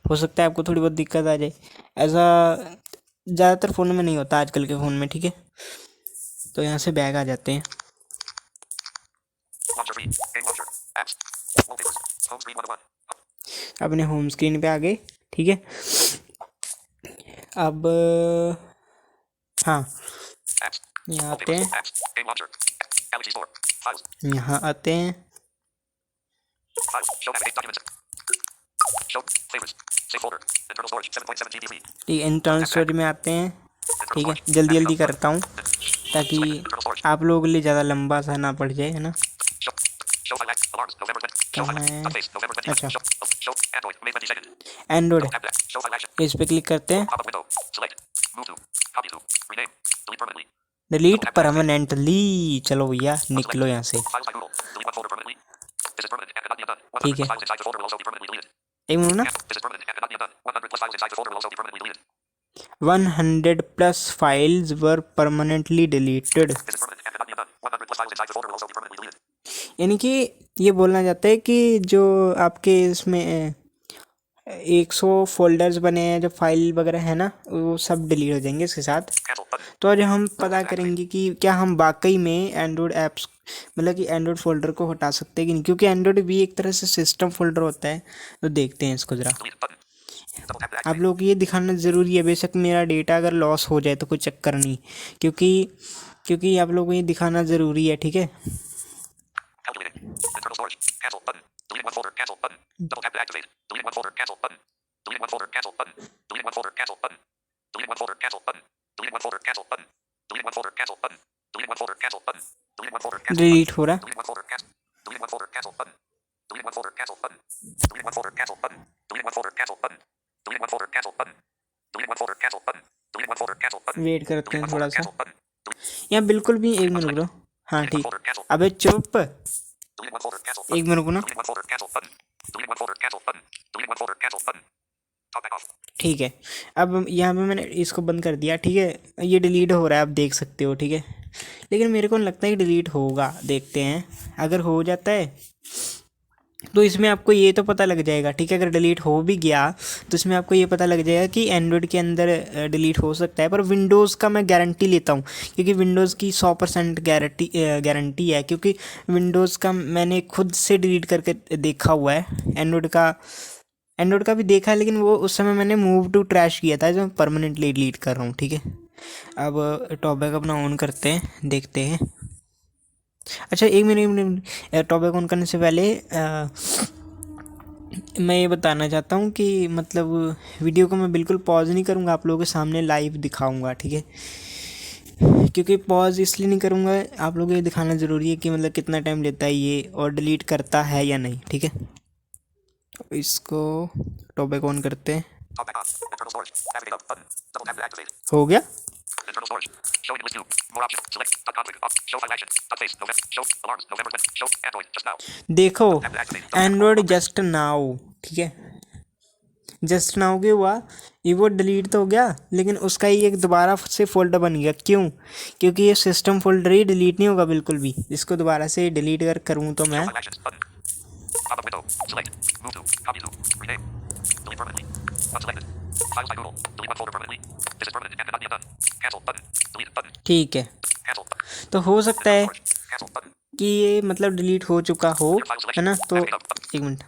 S2: हो सकता है आपको थोड़ी बहुत दिक्कत आ जाए, ऐसा ज़्यादातर फ़ोन में नहीं होता आजकल के फ़ोन में, ठीक है। तो यहाँ से बैग आ जाते हैं।
S1: Launcher free. Game launcher. Apps. Wallpapers. Home screen 101.
S2: अपने होम स्क्रीन पे आ गए, ठीक है। अब हाँ
S1: Apps.
S2: यहाँ आते
S1: Wallpapers.
S2: हैं,
S1: Apps. Game launcher. Galaxy Store. Files.
S2: यहाँ आते हैं,
S1: Files. Show navigate documents. Show favorites. Save folder. Internal storage 7.7 GB free.
S2: ठीक है। इंटरनल स्टोरेज में आते हैं, ठीक है। जल्दी जल्दी करता हूँ ताकि
S1: Internal storage.
S2: आप लोगों के लिए ज़्यादा लंबा सा ना पड़ जाए, है ना।
S1: Show. Show file act. Alarms. November 20. Show file act.
S2: कहाँ है?
S1: Updates. November 20.
S2: अच्छा
S1: Show Android. May 22nd.
S2: Android,
S1: Tap that. Show file action.
S2: इस पर क्लिक करते हैं,
S1: Pop up window. Select. Move to. Copy to. Rename. Delete permanently.
S2: Delete permanently. चलो भैया निकलो यहाँ से।
S1: Files by Google. Delete one folder permanently. cannot be undone. 100
S2: ठीक है,
S1: plus files inside the folder will also be permanently deleted.
S2: एक मिनट ना।
S1: This is permanent and cannot be undone. 100 plus files inside the folder will also be permanently deleted.
S2: 100 plus files were permanently deleted।
S1: This is permanent and cannot be undone. 100 plus files inside the folder will also be permanently deleted.
S2: यानी कि ये बोलना चाहता है कि जो आपके इसमें 100 फोल्डर्स बने हैं, जो फाइल वगैरह है ना, वो सब डिलीट हो जाएंगे इसके साथ।
S1: Cancel button.
S2: तो आज हम पता करेंगे कि क्या हम वाकई में एंड्रॉयड ऐप्स मतलब कि एंड्रॉयड फोल्डर को हटा सकते हैं कि नहीं, क्योंकि एंड्रॉयड भी एक तरह से सिस्टम फोल्डर होता है। तो देखते हैं इसको ज़रा।
S1: Delete button. Double tap to
S2: आप
S1: activate.
S2: लोग को ये दिखाना ज़रूरी है, बेशक मेरा डेटा अगर लॉस हो जाए तो कोई चक्कर नहीं, क्योंकि आप लोग को ये दिखाना ज़रूरी है, ठीक है।
S1: Calculating. Internal storage. Cancel button. Delete one folder. Cancel button. Double tap to activate. Delete one folder. Cancel button. Delete one folder. Cancel button. Delete one folder. Cancel button. Delete one folder. Cancel button. Delete one folder. Cancel button. Delete one folder. Cancel button. Delete one folder. Cancel button. Delete one folder. Cancel button.
S2: Delete हो रहा है।
S1: Delete one folder. Cancel. Delete one folder. Cancel button. Delete one folder. Cancel button. Delete one folder. Cancel button. Delete one folder. Cancel button. Delete one folder. Cancel button. Delete one folder. Cancel button. Delete one folder. Cancel button.
S2: Wait करते
S1: Delete
S2: हैं
S1: one
S2: थोड़ा
S1: folder.
S2: सा।
S1: Cancel button.
S2: यहाँ बिल्कुल भी एक मिनट रुको। हाँ
S1: Delete one
S2: ठीक।
S1: folder. Cancel.
S2: अबे चुप,
S1: Delete one folder. Cancel button.
S2: एक मिनट को ना।
S1: Delete one folder. Cancel button. Delete one folder. Cancel button. Delete one folder. Cancel button. Talk back off.
S2: ठीक है, अब यहाँ पे मैंने इसको बंद कर दिया, ठीक है। ये डिलीट हो रहा है, आप देख सकते हो, ठीक है। लेकिन मेरे को नहीं लगता है कि डिलीट होगा, देखते हैं। अगर हो जाता है तो इसमें आपको ये तो पता लग जाएगा, ठीक है। अगर डिलीट हो भी गया तो इसमें आपको ये पता लग जाएगा कि एंड्रॉयड के अंदर डिलीट हो सकता है। पर विंडोज़ का मैं गारंटी लेता हूँ, क्योंकि विंडोज़ की 100% गारंटी है, क्योंकि विंडोज़ का मैंने खुद से डिलीट करके देखा हुआ है। एंड्रॉयड का भी देखा है, लेकिन वो उस समय मैंने मूव टू ट्रैश किया था, जो मैं परमानेंटली डिलीट कर रहा हूँ, ठीक है। अब टॉपबैक अपना ऑन करते हैं, देखते हैं। अच्छा एक मिनट, टॉपिक ऑन करने से पहले मैं ये बताना चाहता हूँ कि मतलब वीडियो को मैं बिल्कुल पॉज नहीं करूँगा, आप लोगों के सामने लाइव दिखाऊँगा, ठीक है। क्योंकि पॉज इसलिए नहीं करूँगा, आप लोगों को ये दिखाना ज़रूरी है कि मतलब कितना टाइम लेता है ये और डिलीट करता है या नहीं, ठीक है। इसको टॉपिक ऑन करते हैं।
S1: Talk back off. Internal storage. Navigate up button. Double tap to activate.
S2: हो गया।
S1: Internal storage. Showing list view. More options. Select. Dot conflict. Off. Show file action. Dot face. November. Show alarms. November 20. Show Android. Just now.
S2: देखो
S1: Tap to activate.
S2: Android just now, ठीक है। जस्ट नाउ क्या हुआ, ये वो डिलीट तो हो गया, लेकिन उसका ही एक दोबारा से फोल्डर बन गया। क्यों? क्योंकि ये सिस्टम फोल्डर ही डिलीट नहीं होगा बिल्कुल भी। इसको दोबारा से डिलीट अगर करूँ तो मैं
S1: Show file actions. Button. Pop up window. Select. Move to. Copy to. Rename. Delete permanently. Unselected. Files by Google. Delete one folder permanently. This is permanent and cannot be undone. Cancel button. Delete button.
S2: ठीक है।
S1: Cancel button.
S2: तो हो सकता है
S1: Storage. Cancel button.
S2: कि ये मतलब डिलीट हो चुका हो,
S1: Your file
S2: है
S1: selection.
S2: ना। तो
S1: Navigate up button.
S2: एक मिनट,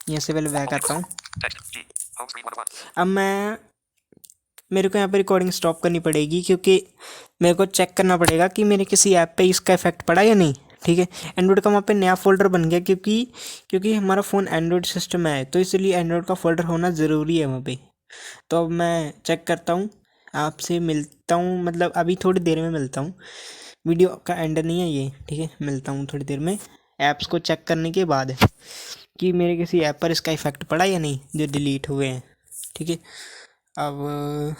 S2: यहाँ से पहले बैक आता हूँ।
S1: Text. G. Home screen 101.
S2: अब मेरे को यहाँ पे रिकॉर्डिंग स्टॉप करनी पड़ेगी, क्योंकि मेरे को चेक करना पड़ेगा कि मेरे किसी ऐप पे इसका इफेक्ट पड़ा या नहीं, ठीक है। एंड्रॉयड का वहाँ पे नया फ़ोल्डर बन गया, क्योंकि हमारा फ़ोन एंड्रॉयड सिस्टम है, तो इसलिए एंड्रॉयड का फ़ोल्डर होना ज़रूरी है वहाँ पे। तो अब मैं चेक करता हूँ, आपसे मिलता हूँ, मतलब अभी थोड़ी देर में मिलता हूँ। वीडियो का एंड नहीं है ये, ठीक है। मिलता हूँ थोड़ी देर में, ऐप्स को चेक करने के बाद कि मेरे किसी ऐप पर इसका इफ़ेक्ट पड़ा या नहीं जो डिलीट हुए हैं, ठीक है। अब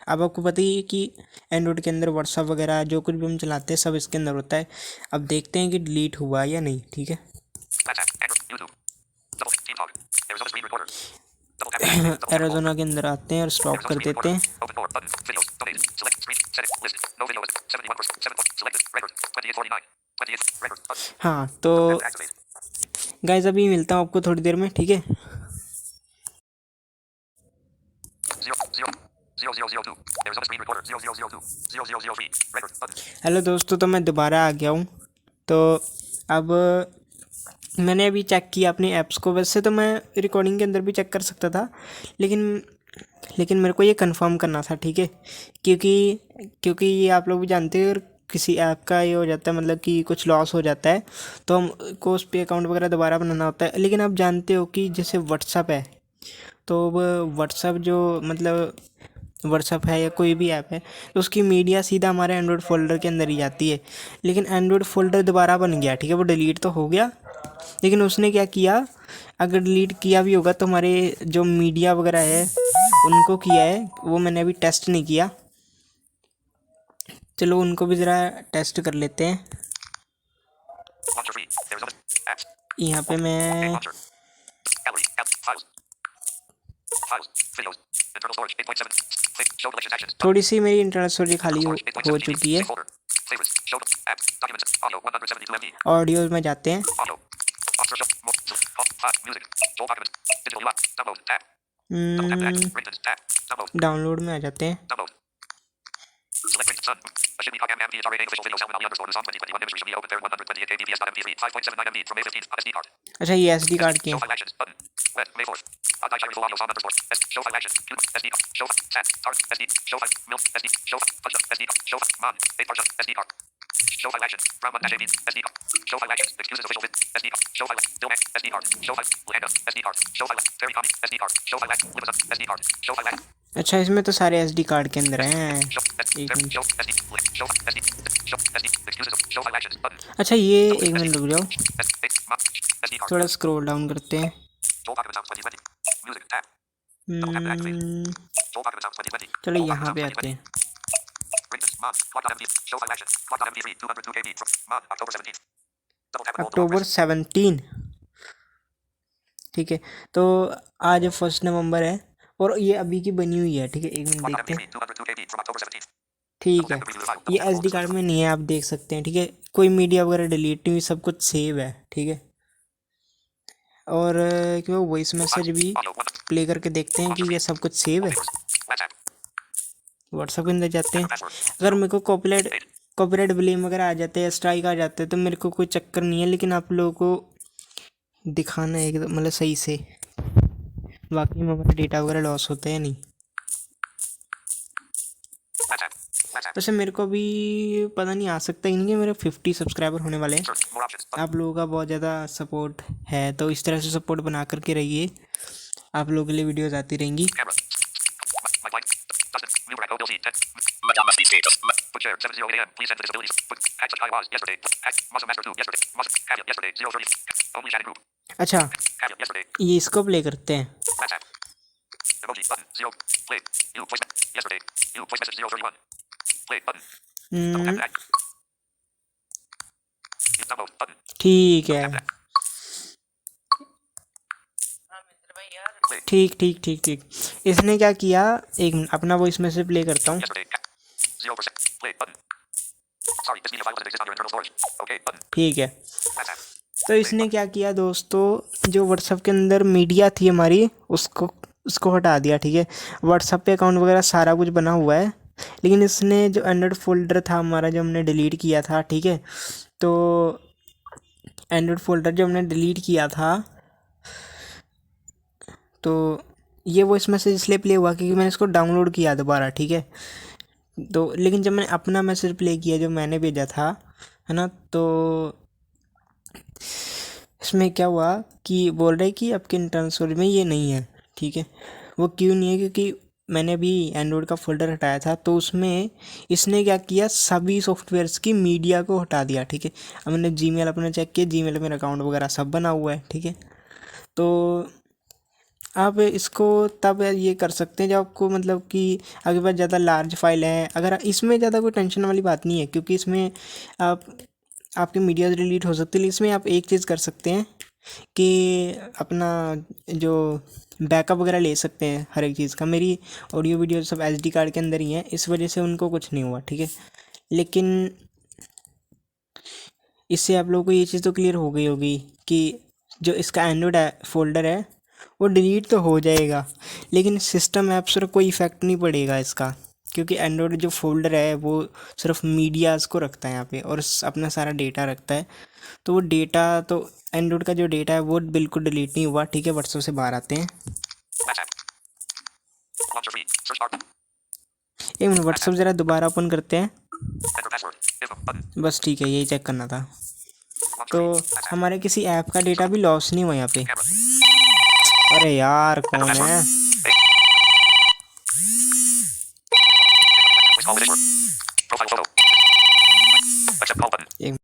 S2: आपको पता ही है कि एंड्रॉयड के अंदर व्हाट्सअप वगैरह जो कुछ भी हम चलाते हैं सब इसके अंदर होता है। अब देखते हैं कि डिलीट हुआ या नहीं, ठीक है।
S1: WhatsApp. Android. YouTube. Double. Team talk. There is other screen recorder. Double tap to activate. Double tap to
S2: Arizona के अंदर आते हैं और स्टॉप
S1: There is
S2: कर
S1: other screen
S2: देते हैं।
S1: recorder. Open more button. Videos. Donate. Select screen. Setting. List. No video list. 71%. 7 button. Selected. Record. 2849. 28. Record. Button.
S2: हाँ तो
S1: Tap to activate.
S2: गाइस अभी मिलता हूँ आपको थोड़ी देर में, ठीक है।
S1: 0002. There is other screen recorder. 0002. 0003. Record. Button.
S2: Hello दोस्तों, तो मैं दोबारा आ गया हूँ। तो अब मैंने अभी चेक किया अपनी ऐप्स को। वैसे तो मैं रिकॉर्डिंग के अंदर भी चेक कर सकता था, लेकिन मेरे को ये कंफर्म करना था, ठीक है। क्योंकि ये आप लोग भी जानते हो, किसी ऐप का ये हो जाता है, मतलब कि कुछ लॉस हो जाता है, तो हमको उस पर अकाउंट वगैरह दोबारा बनाना होता है। लेकिन आप जानते हो कि जैसे व्हाट्सअप है, तो वो व्हाट्सअप जो मतलब व्हाट्सअप है या कोई भी ऐप है, तो उसकी मीडिया सीधा हमारे एंड्रॉयड फोल्डर के अंदर ही जाती है। लेकिन एंड्रॉयड फोल्डर दोबारा बन गया, ठीक है। वो डिलीट तो हो गया, लेकिन उसने क्या किया, अगर डिलीट किया भी होगा तो हमारे जो मीडिया वगैरह है उनको किया है, वो मैंने अभी टेस्ट नहीं किया। चलो उनको भी ज़रा टेस्ट कर लेते हैं।
S1: Launcher free. There is other apps.
S2: यहाँ पे
S1: Game
S2: मैं
S1: launcher. Gallery. Files. Files. Videos. Internal storage. 8.7. Show collections actions.
S2: थोड़ी सी मेरी इंटरनल स्टोरेज
S1: Internal
S2: खाली
S1: storage.
S2: हो
S1: 8.7 GB.
S2: चुकी है।
S1: Sync folder. Favorites. Show apps. Documents. Audio. 172 MB.
S2: Audio में जाते हैं।
S1: Audio. Option show. Music. Show documents. Digital UI. Download. Tab. Double tap to Ringtones. Tab. Download.
S2: Download में आ जाते हैं।
S1: Download. Select ring sun. Ashimi Kagam MDHRA official video sound Mali underscore Luzon 2021 imagery should be open there 128 kbps.mp3 5.79 MB from A15 SD card.
S2: अच्छा ये SD कार्ड की
S1: Show
S2: है।
S1: file actions button. Web May 4th. Adai Shire audio sound underscore. Show file actions. SD card. Show sat. Card. SD. Show file. Milk. SD. Show punch up. SD card. Show man. 8 parts SD card. Show file actions. Brown dash 18 SD card. Show file actions. Excuses official with SD card. Show file. Dilmac SD card. Show file. Landa SD card. Show file. Terry Kami SD card. Show file. Libasa SD card. Show file.
S2: अच्छा इसमें तो सारे SD कार्ड के अंदर हैं। एक minute.
S1: Show SD. Show SD. Show SD. Excuses. Show file actions button.
S2: अच्छा ये एक मिनट रुक जाओ,
S1: SD card.
S2: थोड़ा स्क्रॉल डाउन करते हैं।
S1: Show document sounds 2020. Music tab. Double tap to activate. Show document sounds 2020.
S2: चलो यहाँ पे आते हैं।
S1: Ringtones. Mod. Clock.mp. Show file actions. Clock.mp3. 202 KB. Mod. October 17th. Double tap.
S2: अक्टूबर 17। ठीक है, तो आज 1 नवंबर है और ये अभी की बनी हुई है। ठीक है, एक मिनट देखते हैं।
S1: 202 KB from October 17th.
S2: ठीक है, ये SD कार्ड में नहीं है, आप देख सकते हैं। ठीक है, कोई मीडिया वगैरह डिलीट नहीं हुई, सब कुछ सेव है। ठीक है, और क्यों वॉइस मैसेज भी प्ले करके देखते हैं कि ये सब कुछ सेव है। व्हाट्सएप के अंदर जाते हैं। अगर मेरे को कॉपीराइट ब्लेम वगैरह आ जाते हैं, स्ट्राइक आ जाते हैं, तो मेरे को कोई चक्कर नहीं है, लेकिन आप लोगों को दिखाना है एकदम मतलब सही से, बाकी में हमारा डेटा वगैरह लॉस होता है नहीं। वैसे मेरे को भी पता नहीं आ सकता ही नहीं है, मेरे 50 सब्सक्राइबर होने वाले हैं। आप लोगों का बहुत ज़्यादा सपोर्ट है, तो इस तरह से सपोर्ट बना करके रहिए, आप लोगों के लिए वीडियोस आती रहेंगी।
S3: Madame Masti status.
S1: Put share 7:08 a.m. Please send the disabilities. Put access I was yesterday. Muscle Master 2 yesterday. Muscle Caveat yesterday 0:30. Only chatting group.
S2: अच्छा
S1: Caveat yesterday.
S2: ये इसको प्ले करते हैं।
S1: WhatsApp. Emoji button 0. Play. You voice yesterday. You voice message 0:31. Play button. Double tap to you download button.
S2: ठीक है, ठीक ठीक ठीक ठीक। इसने क्या किया, एक मिनट अपना वॉइस मैसेज प्ले करता हूँ।
S1: Yesterday. 0%. Play button. Sorry, this media file doesn't exist on your internal storage. Okay button.
S2: ठीक है,
S1: WhatsApp.
S2: तो इसने क्या किया दोस्तों, जो व्हाट्सएप के अंदर मीडिया थी हमारी उसको हटा दिया। ठीक है, व्हाट्सएप पे अकाउंट वगैरह सारा कुछ बना हुआ है, लेकिन इसने जो एंड्रॉयड फोल्डर था हमारा जो हमने डिलीट किया था, ठीक है, तो एंड्रॉयड फोल्डर जो हमने डिलीट किया था, तो ये वॉइस मैसेज इसलिए प्ले हुआ क्योंकि मैंने इसको डाउनलोड किया दोबारा। ठीक है, तो लेकिन जब मैंने अपना मैसेज प्ले किया जो मैंने भेजा था, है ना, तो इसमें क्या हुआ कि बोल रहे कि आपके इंटरनल स्टोरेज में ये नहीं है। ठीक है, वो क्यों नहीं है, क्योंकि मैंने अभी एंड्रॉयड का फोल्डर हटाया था, तो उसमें इसने क्या किया, सभी सॉफ्टवेयर्स की मीडिया को हटा दिया। ठीक है, अब मैंने जीमेल अपना चेक किया, जीमेल में मेरा अकाउंट वगैरह सब बना हुआ है। ठीक है, तो आप इसको तब ये कर सकते हैं जब आपको मतलब कि आपके पास ज़्यादा लार्ज फाइल है। अगर इसमें ज़्यादा कोई टेंशन वाली बात नहीं है, क्योंकि इसमें आपके मीडिया डिलीट हो सकती है, लेकिन इसमें आप एक चीज़ कर सकते हैं कि अपना जो बैकअप वगैरह ले सकते हैं हर एक चीज़ का। मेरी ऑडियो वीडियो सब SD कार्ड के अंदर ही है, इस वजह से उनको कुछ नहीं हुआ। ठीक है, लेकिन इससे आप लोगों को ये चीज़ तो क्लियर हो गई होगी कि जो इसका एंड्रॉयड फोल्डर है वो डिलीट तो हो जाएगा, लेकिन सिस्टम ऐप्स पर कोई इफ़ेक्ट नहीं पड़ेगा इसका, क्योंकि एंड्रॉयड जो फोल्डर है वो सिर्फ मीडियाज़ को रखता है यहाँ पे और अपना सारा डेटा रखता है। तो वो डेटा, तो एंड्रॉयड का जो डेटा है वो बिल्कुल डिलीट नहीं हुआ। ठीक है, व्हाट्सएप से बाहर आते हैं। एक मिनट, व्हाट्सएप ज़रा दोबारा ओपन करते हैं। बस ठीक है, यही चेक करना था। तो हमारे किसी ऐप का डेटा भी लॉस नहीं हुआ यहाँ पे। अरे यार कौन है, एक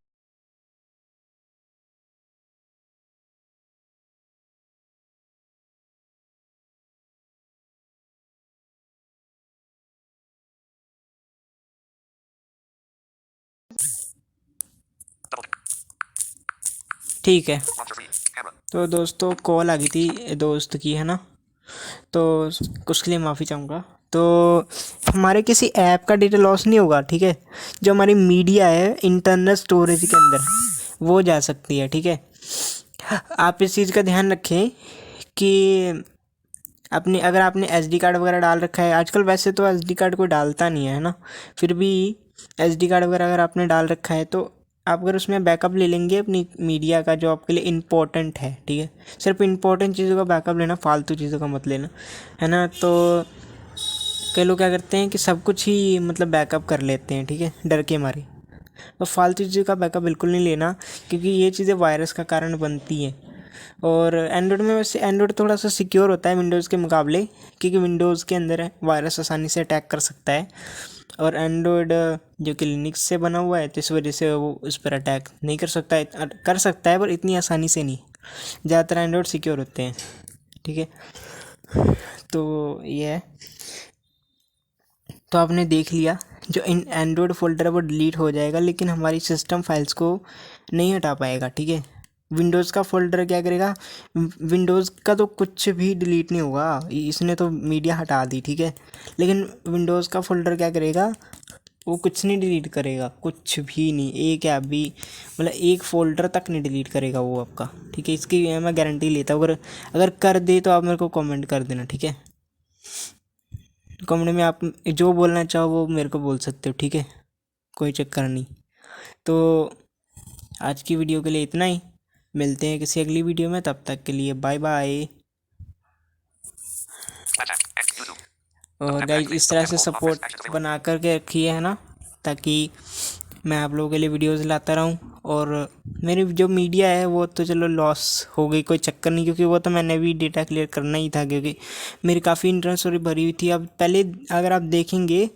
S2: ठीक है, तो दोस्तों कॉल आ गई थी दोस्त की, है ना, तो उसके लिए माफ़ी चाहूँगा। तो हमारे किसी ऐप का डेटा लॉस नहीं होगा, ठीक है। जो हमारी मीडिया है इंटरनल स्टोरेज के अंदर वो जा सकती है, ठीक है। आप इस चीज़ का ध्यान रखें कि अपने अगर आपने एसडी कार्ड वगैरह डाल रखा है, आजकल वैसे तो एसडी कार्ड कोई डालता नहीं है ना, फिर भी एसडी कार्ड वगैरह अगर आपने डाल रखा है तो आप अगर उसमें बैकअप ले लेंगे अपनी मीडिया का जो आपके लिए इम्पोर्टेंट है, ठीक है। सिर्फ इम्पोर्टेंट चीज़ों का बैकअप लेना, फालतू चीज़ों का मत लेना, है ना। तो कई लोग क्या करते हैं कि सब कुछ ही मतलब बैकअप कर लेते हैं, ठीक है, डर के मारे। तो फालतू चीज़ों का बैकअप बिल्कुल नहीं लेना, क्योंकि ये चीज़ें वायरस का कारण बनती हैं। और एंड्रॉयड में वैसे एंड्रॉयड थोड़ा सा सिक्योर होता है विंडोज़ के मुकाबले, क्योंकि विंडोज़ के अंदर वायरस आसानी से अटैक कर सकता है, और एंड्रॉयड जो कि लिनक्स से बना हुआ है तो इस वजह से वो उस पर अटैक नहीं कर सकता है, कर सकता है पर इतनी आसानी से नहीं। ज़्यादातर एंड्रॉयड सिक्योर होते हैं, ठीक है। तो ये है, तो आपने देख लिया जो इन एंड्रॉयड फोल्डर है वो डिलीट हो जाएगा, लेकिन हमारी सिस्टम फाइल्स को नहीं हटा पाएगा, ठीक है। विंडोज़ का फोल्डर क्या करेगा, विंडोज़ का तो कुछ भी डिलीट नहीं होगा, इसने तो मीडिया हटा दी, ठीक है। लेकिन विंडोज़ का फोल्डर क्या करेगा, वो कुछ नहीं डिलीट करेगा, कुछ भी नहीं, एक ऐप भी, मतलब एक फ़ोल्डर तक नहीं डिलीट करेगा वो आपका, ठीक है। इसकी मैं गारंटी लेता हूँ। अगर अगर कर दे तो आप मेरे को कमेंट कर देना, ठीक है। कमेंट में आप जो बोलना चाहो वो मेरे को बोल सकते हो, ठीक है, कोई चक्कर नहीं। तो आज की वीडियो के लिए इतना ही, मिलते हैं किसी अगली वीडियो में, तब तक के लिए बाय बाय। और गाइज इस तरह से सपोर्ट बना कर के रखिए, है ना, ताकि मैं आप लोगों के लिए वीडियोस लाता रहूं। और मेरी जो मीडिया है वो तो चलो लॉस हो गई, कोई चक्कर नहीं, क्योंकि वो तो मैंने भी डेटा क्लियर करना ही था, क्योंकि मेरी काफ़ी इंटरनल स्टोरेज भरी हुई थी। अब पहले अगर आप देखेंगे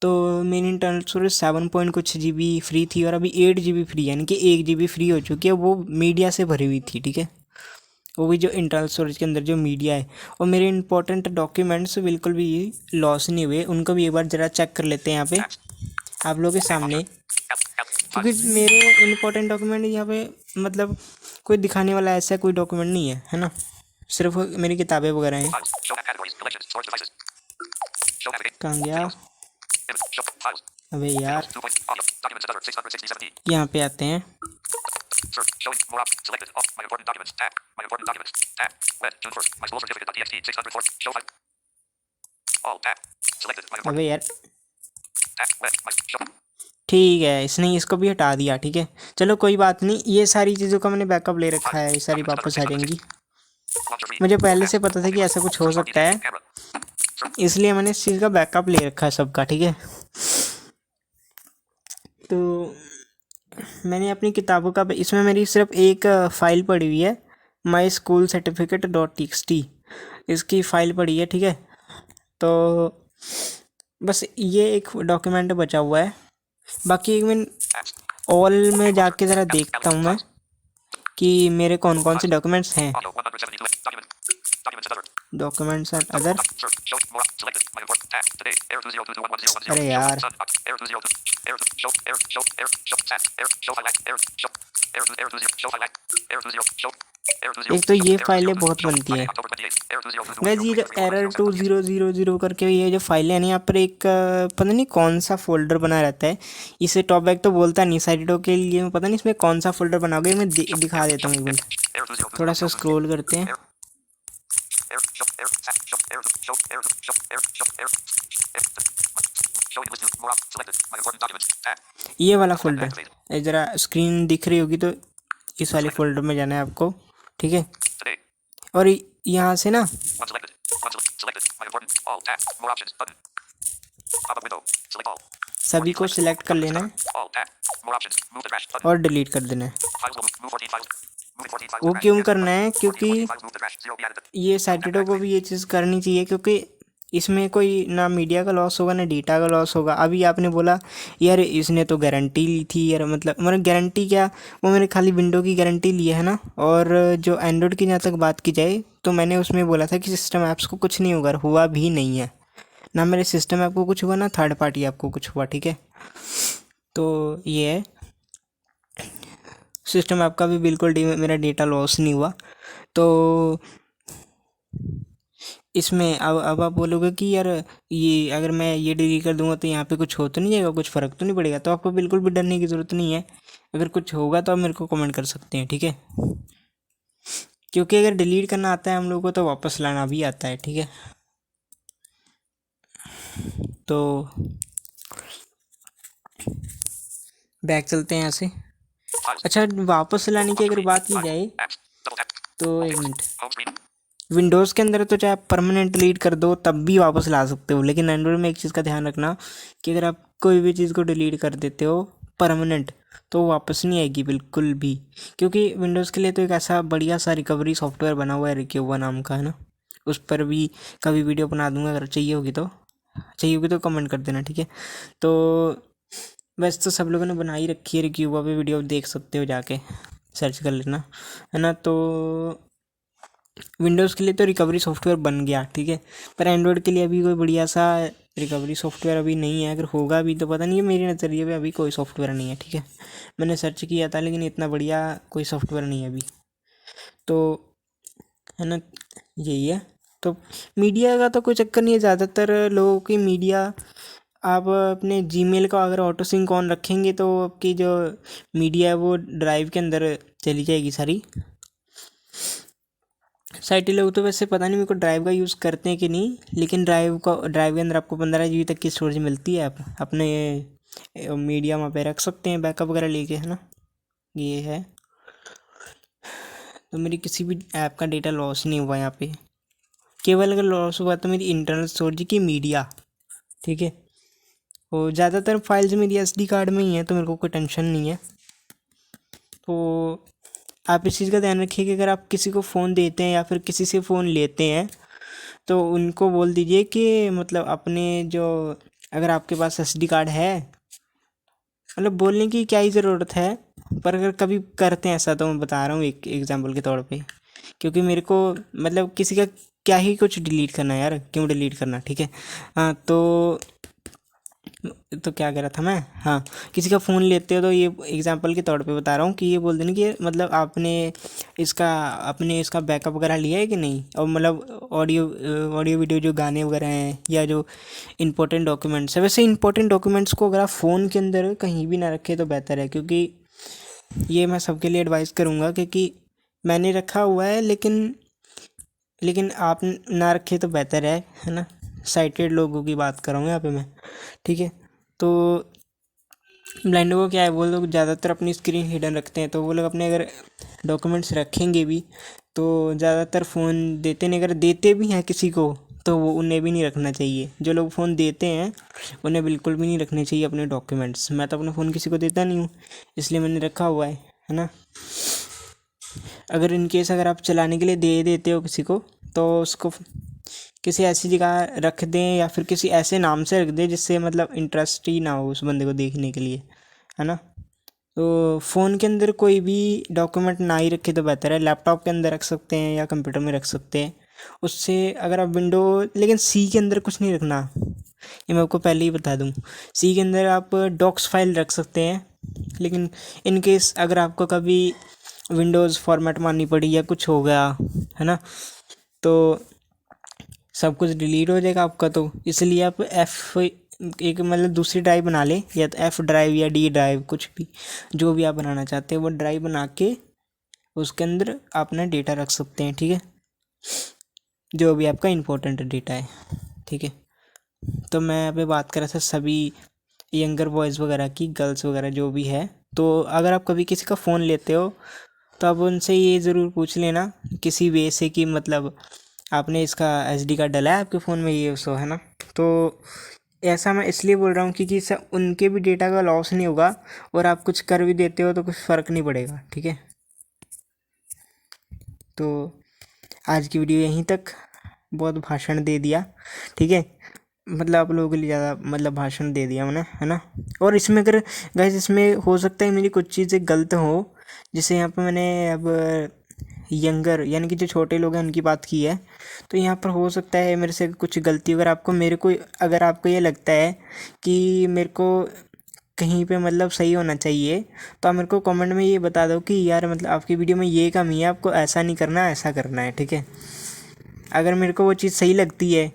S2: तो मेरी इंटरनल स्टोरेज 7 पॉइंट कुछ GB फ्री थी, और अभी 8 GB फ्री, यानी कि 1 GB फ्री हो चुकी है, वो मीडिया से भरी हुई थी, ठीक है। वो भी जो इंटरनल स्टोरेज के अंदर जो मीडिया है, और मेरे इंपॉर्टेंट डॉक्यूमेंट्स बिल्कुल भी लॉस नहीं हुए, उनको भी एक बार ज़रा चेक कर लेते हैं यहाँ पे आप लोगों के सामने, क्योंकि मेरे इंपॉर्टेंट डॉक्यूमेंट यहाँ पे मतलब कोई दिखाने वाला ऐसा कोई डॉक्यूमेंट नहीं है, है ना, सिर्फ मेरी किताबें वगैरह हैं। कहाँ गया, अबे यार, यहाँ पे आते हैं। अबे यार, ठीक है, इसने इसको भी हटा दिया, ठीक है। चलो कोई बात नहीं, ये सारी चीज़ों का मैंने बैकअप ले रखा है, ये सारी वापस आ जाएंगी। मुझे पहले से पता था कि ऐसा कुछ हो सकता है, इसलिए मैंने इस चीज़ का बैकअप ले रखा है सबका, ठीक है। तो मैंने अपनी किताबों का, इसमें मेरी सिर्फ एक फ़ाइल पड़ी हुई है, माई स्कूल सर्टिफिकेट .txt, इसकी फ़ाइल पड़ी है, ठीक है। तो बस ये एक डॉक्यूमेंट बचा हुआ है, बाकी एक मिनट ऑल में जाके ज़रा देखता हूँ मैं कि मेरे कौन कौन से डॉक्यूमेंट्स हैं। डॉक्यूमेंट्स एंड अदर, अरे यार, एक तो ये फाइलें बहुत बनती है वैसे, ये जो error 2000 करके ये जो फाइलें हैं ना, यहाँ पर एक पता नहीं कौन सा फोल्डर बना रहता है, इसे टॉप बैक तो बोलता नहीं, साइडो के लिए मैं पता नहीं इसमें कौन सा फोल्डर बनाओगे, मैं दिखा देता हूँ एक मिनट, थोड़ा सा स्क्रॉल करते हैं। ये वाला फोल्डर ज़रा स्क्रीन दिख रही होगी, तो इस वाले फोल्डर में जाना है आपको, ठीक है। और यहाँ से ना सभी को सिलेक्ट कर लेना है और डिलीट कर देना है। वो क्यों करना है, क्योंकि ये सैटरडे को भी ये चीज़ करनी चाहिए, क्योंकि इसमें कोई ना मीडिया का लॉस होगा ना डेटा का लॉस होगा। अभी आपने बोला यार इसने तो गारंटी ली थी यार, मतलब गारंटी क्या, वो मैंने खाली विंडो की गारंटी ली है ना। और जो एंड्रॉयड की जहाँ तक बात की जाए तो मैंने उसमें बोला था कि सिस्टम ऐप्स को कुछ नहीं होगा, हुआ भी नहीं है, ना मेरे सिस्टम ऐप को कुछ हुआ ना थर्ड पार्टी ऐप को कुछ हुआ, ठीक है। तो ये है, सिस्टम ऐप का भी बिल्कुल मेरा डेटा लॉस नहीं हुआ। तो इसमें अब आप बोलोगे कि यार ये अगर मैं ये डिलीट कर दूंगा तो यहाँ पे कुछ हो तो नहीं जाएगा, कुछ फ़र्क तो नहीं पड़ेगा। तो आपको बिल्कुल भी डरने की ज़रूरत नहीं है। अगर कुछ होगा तो आप मेरे को कमेंट कर सकते हैं, ठीक है। क्योंकि अगर डिलीट करना आता है हम लोग को तो वापस लाना भी आता है, ठीक है। तो बैक चलते हैं यहाँ से।
S3: Files.
S2: अच्छा, वापस लाने की अगर बात की
S3: Files.
S2: जाए
S3: Apps. Double tap.
S2: तो एक
S3: Options.
S2: Minute,
S3: Home screen.
S2: Windows के अंदर तो चाहे आप परमानेंट डिलीट कर दो तब भी वापस ला सकते हो, लेकिन एंड्रॉयड में एक चीज़ का ध्यान रखना कि अगर आप कोई भी चीज़ को डिलीट कर देते हो परमानेंट तो वो वापस नहीं आएगी बिल्कुल भी। क्योंकि विंडोज़ के लिए तो एक ऐसा बढ़िया सा रिकवरी सॉफ्टवेयर बना हुआ है, रिक्यूबा नाम का, है ना। उस पर भी कभी वीडियो बना दूंगा, अगर चाहिए होगी तो कमेंट कर देना, ठीक है। तो वैसे तो सब लोगों ने बना ही रखी है रिक्यूबा पे, वीडियो देख सकते हो जाके, सर्च कर लेना, है ना। तो विंडोज़ के लिए तो रिकवरी सॉफ्टवेयर बन गया, ठीक है। पर एंड्रॉयड के लिए अभी कोई बढ़िया सा रिकवरी सॉफ्टवेयर अभी नहीं है। अगर होगा भी तो पता नहीं है, मेरे नज़रिए में अभी कोई सॉफ्टवेयर नहीं है, ठीक है। मैंने सर्च किया था लेकिन इतना बढ़िया कोई सॉफ्टवेयर नहीं है अभी, तो है ना, यही है। तो मीडिया का तो कोई चक्कर नहीं है। ज़्यादातर लोगों की मीडिया, आप अपने जीमेल का अगर ऑटो सिंक ऑन रखेंगे तो आपकी जो मीडिया है वो ड्राइव के अंदर चली जाएगी सारी। साइटी लोग तो वैसे पता नहीं मेरे को ड्राइव का यूज़ करते हैं कि नहीं, लेकिन ड्राइव के अंदर आपको 15 GB तक की स्टोरेज मिलती है। आप अपने मीडिया वहाँ पे रख सकते हैं बैकअप वगैरह लेके, है ना। ये है, तो मेरी किसी भी ऐप का डेटा लॉस नहीं हुआ यहाँ पे। केवल अगर लॉस हुआ तो मेरी इंटरनल स्टोरेज की मीडिया, ठीक है। और ज़्यादातर फाइल्स मेरी SD कार्ड में ही है तो मेरे को कोई टेंशन नहीं है। तो आप इस चीज़ का ध्यान रखिए कि अगर आप किसी को फ़ोन देते हैं या फिर किसी से फ़ोन लेते हैं तो उनको बोल दीजिए कि मतलब अपने जो, अगर आपके पास SD कार्ड है, मतलब बोलने की क्या ही ज़रूरत है, पर अगर कभी करते हैं ऐसा तो मैं बता रहा हूँ एक एग्जांपल के तौर पे। क्योंकि मेरे को मतलब किसी का क्या ही कुछ डिलीट करना है यार, क्यों डिलीट करना, ठीक है। हाँ, तो क्या कह रहा था मैं, हाँ, किसी का फ़ोन लेते हो तो ये एग्जांपल के तौर पे बता रहा हूँ कि ये बोल देना कि मतलब आपने इसका बैकअप वगैरह लिया है कि नहीं, और मतलब ऑडियो वीडियो जो गाने वगैरह हैं या जो इंपॉर्टेंट डॉक्यूमेंट्स है। वैसे इंपॉर्टेंट डॉक्यूमेंट्स को अगर आप फ़ोन के अंदर कहीं भी ना रखें तो बेहतर है, क्योंकि ये मैं सबके लिए एडवाइस करूँगा, क्योंकि मैंने रखा हुआ है, लेकिन आप ना रखें तो बेहतर है ना। साइटेड लोगों की बात कर रहा हूँ यहाँ पे मैं, ठीक है। तो ब्लाइंडों को क्या है, वो लोग ज़्यादातर अपनी स्क्रीन हिडन रखते हैं, तो वो लोग अपने अगर डॉक्यूमेंट्स रखेंगे भी तो ज़्यादातर फ़ोन देते नहीं। अगर देते भी हैं किसी को तो वो उन्हें भी नहीं रखना चाहिए। जो लोग फ़ोन देते हैं उन्हें बिल्कुल भी नहीं रखने चाहिए अपने डॉक्यूमेंट्स। मैं तो अपना फ़ोन किसी को देता नहीं हूँ, इसलिए मैंने रखा हुआ है ना। अगर इनकेस अगर आप चलाने के लिए दे देते हो किसी को तो उसको किसी ऐसी जगह रख दें या फिर किसी ऐसे नाम से रख दें जिससे मतलब इंटरेस्ट ही ना हो उस बंदे को देखने के लिए, है ना। तो फ़ोन के अंदर कोई भी डॉक्यूमेंट ना ही रखे तो बेहतर है। लैपटॉप के अंदर रख सकते हैं या कंप्यूटर में रख सकते हैं। उससे अगर आप विंडो, लेकिन सी के अंदर कुछ नहीं रखना, ये मैं आपको पहले ही बता दूं। सी के अंदर आप डॉक्स फाइल रख सकते हैं, लेकिन इन केस अगर आपको कभी विंडोज़ फॉर्मेट मारनी पड़ी या कुछ हो गया, है ना, तो सब कुछ डिलीट हो जाएगा आपका। तो इसलिए आप एक मतलब दूसरी ड्राइव बना लें, या तो F ड्राइव या D ड्राइव, कुछ भी जो भी आप बनाना चाहते हैं वो ड्राइव बना के उसके अंदर अपना डेटा रख सकते हैं, ठीक है, जो भी आपका इम्पोर्टेंट डेटा है, ठीक है। तो मैं यहाँ पे बात कर रहा था सभी यंगर बॉयज़ वगैरह की, गर्ल्स वगैरह जो भी है। तो अगर आप कभी किसी का फ़ोन लेते हो तो आप उनसे ये ज़रूर पूछ लेना किसी वे से कि मतलब आपने इसका SD कार्ड डला है आपके फ़ोन में, ये सो, है ना। तो ऐसा मैं इसलिए बोल रहा हूँ क्योंकि इससे उनके भी डेटा का लॉस नहीं होगा और आप कुछ कर भी देते हो तो कुछ फ़र्क नहीं पड़ेगा, ठीक है। तो आज की वीडियो यहीं तक, बहुत भाषण दे दिया, ठीक है। मतलब आप लोगों के लिए ज़्यादा मतलब भाषण दे दिया मैंने, है ना। और इसमें अगर गाइस, इसमें हो सकता है मेरी कुछ चीज़ें गलत हो, जैसे यहाँ पर मैंने अब यंगर यानी कि जो छोटे लोग हैं उनकी बात की है, तो यहाँ पर हो सकता है मेरे से कुछ गलती। अगर आपको ये लगता है कि मेरे को कहीं पे मतलब सही होना चाहिए तो आप मेरे को कमेंट में ये बता दो कि यार मतलब आपकी वीडियो में ये कमी है, आपको ऐसा नहीं करना, ऐसा करना है, ठीक है। अगर मेरे को वो चीज़ सही लगती है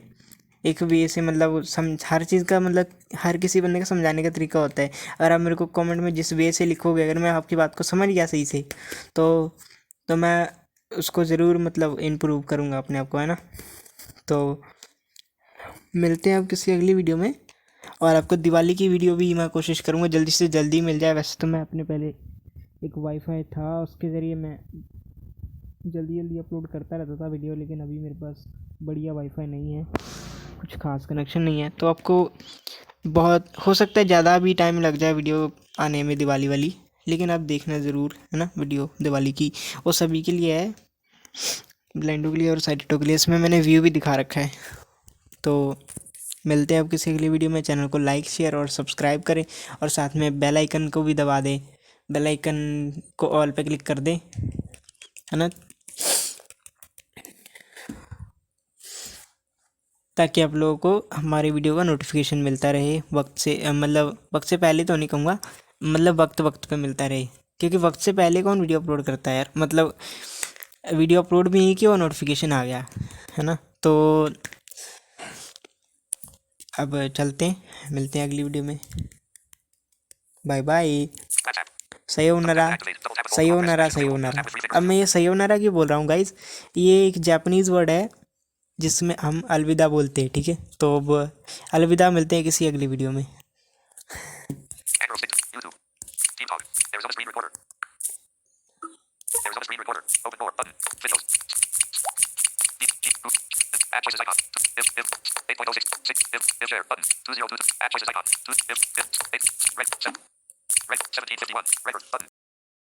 S2: एक वे से, मतलब हर चीज़ का मतलब हर किसी बंदे का समझाने का तरीका होता है। अगर आप मेरे को कमेंट में जिस वे से लिखोगे, अगर मैं आपकी बात को समझ गया सही से, तो मैं उसको ज़रूर मतलब इम्प्रूव करूँगा अपने आप को, है ना। तो मिलते हैं अब किसी अगली वीडियो में, और आपको दिवाली की वीडियो भी मैं कोशिश करूँगा जल्दी से जल्दी मिल जाए। वैसे तो मैं अपने पहले एक वाईफाई था, उसके ज़रिए मैं जल्दी जल्दी अपलोड करता रहता था वीडियो, लेकिन अभी मेरे पास बढ़िया वाईफाई नहीं है, कुछ खास कनेक्शन नहीं है। तो आपको बहुत हो सकता है ज़्यादा भी टाइम लग जाए वीडियो आने में दिवाली वाली, लेकिन आप देखना ज़रूर, है ना। वीडियो दिवाली की वो सभी के लिए है, ब्लाइंडों के लिए और साइटेडों के लिए। इसमें मैंने व्यू भी दिखा रखा है। तो मिलते हैं अब किसी अगली वीडियो में। चैनल को लाइक शेयर और सब्सक्राइब करें, और साथ में बेल आइकन को भी दबा दें, बेल आइकन को ऑल पे क्लिक कर दें, है ना, ताकि आप लोगों को हमारी वीडियो का नोटिफिकेशन मिलता रहे वक्त से। मतलब वक्त से पहले तो नहीं कहूँगा, मतलब वक्त वक्त पे मिलता रहे, क्योंकि वक्त से पहले कौन वीडियो अपलोड करता है यार। मतलब वीडियो अपलोड भी नहीं किया और नोटिफिकेशन आ गया, है ना। तो अब चलते हैं, मिलते हैं अगली वीडियो में। Bye bye.
S3: Back tab.
S2: Sayonara
S3: Activate. Double tap.
S2: Sayonara sayonara. अब मैं ये सयोनरा क्यों बोल रहा हूँ गाइज, ये एक जापानीज़ वर्ड है जिसमें हम अलविदा बोलते हैं, ठीक है। तो अब अलविदा, मिलते हैं किसी अगली वीडियो में।
S3: Arrow stick. YouTube. Team Talk. Arizona Screen Recorder. Arizona Screen Recorder. Open more button. Videos. Deep. Add choices icon. If. 8.06. 6. If share button. 2022.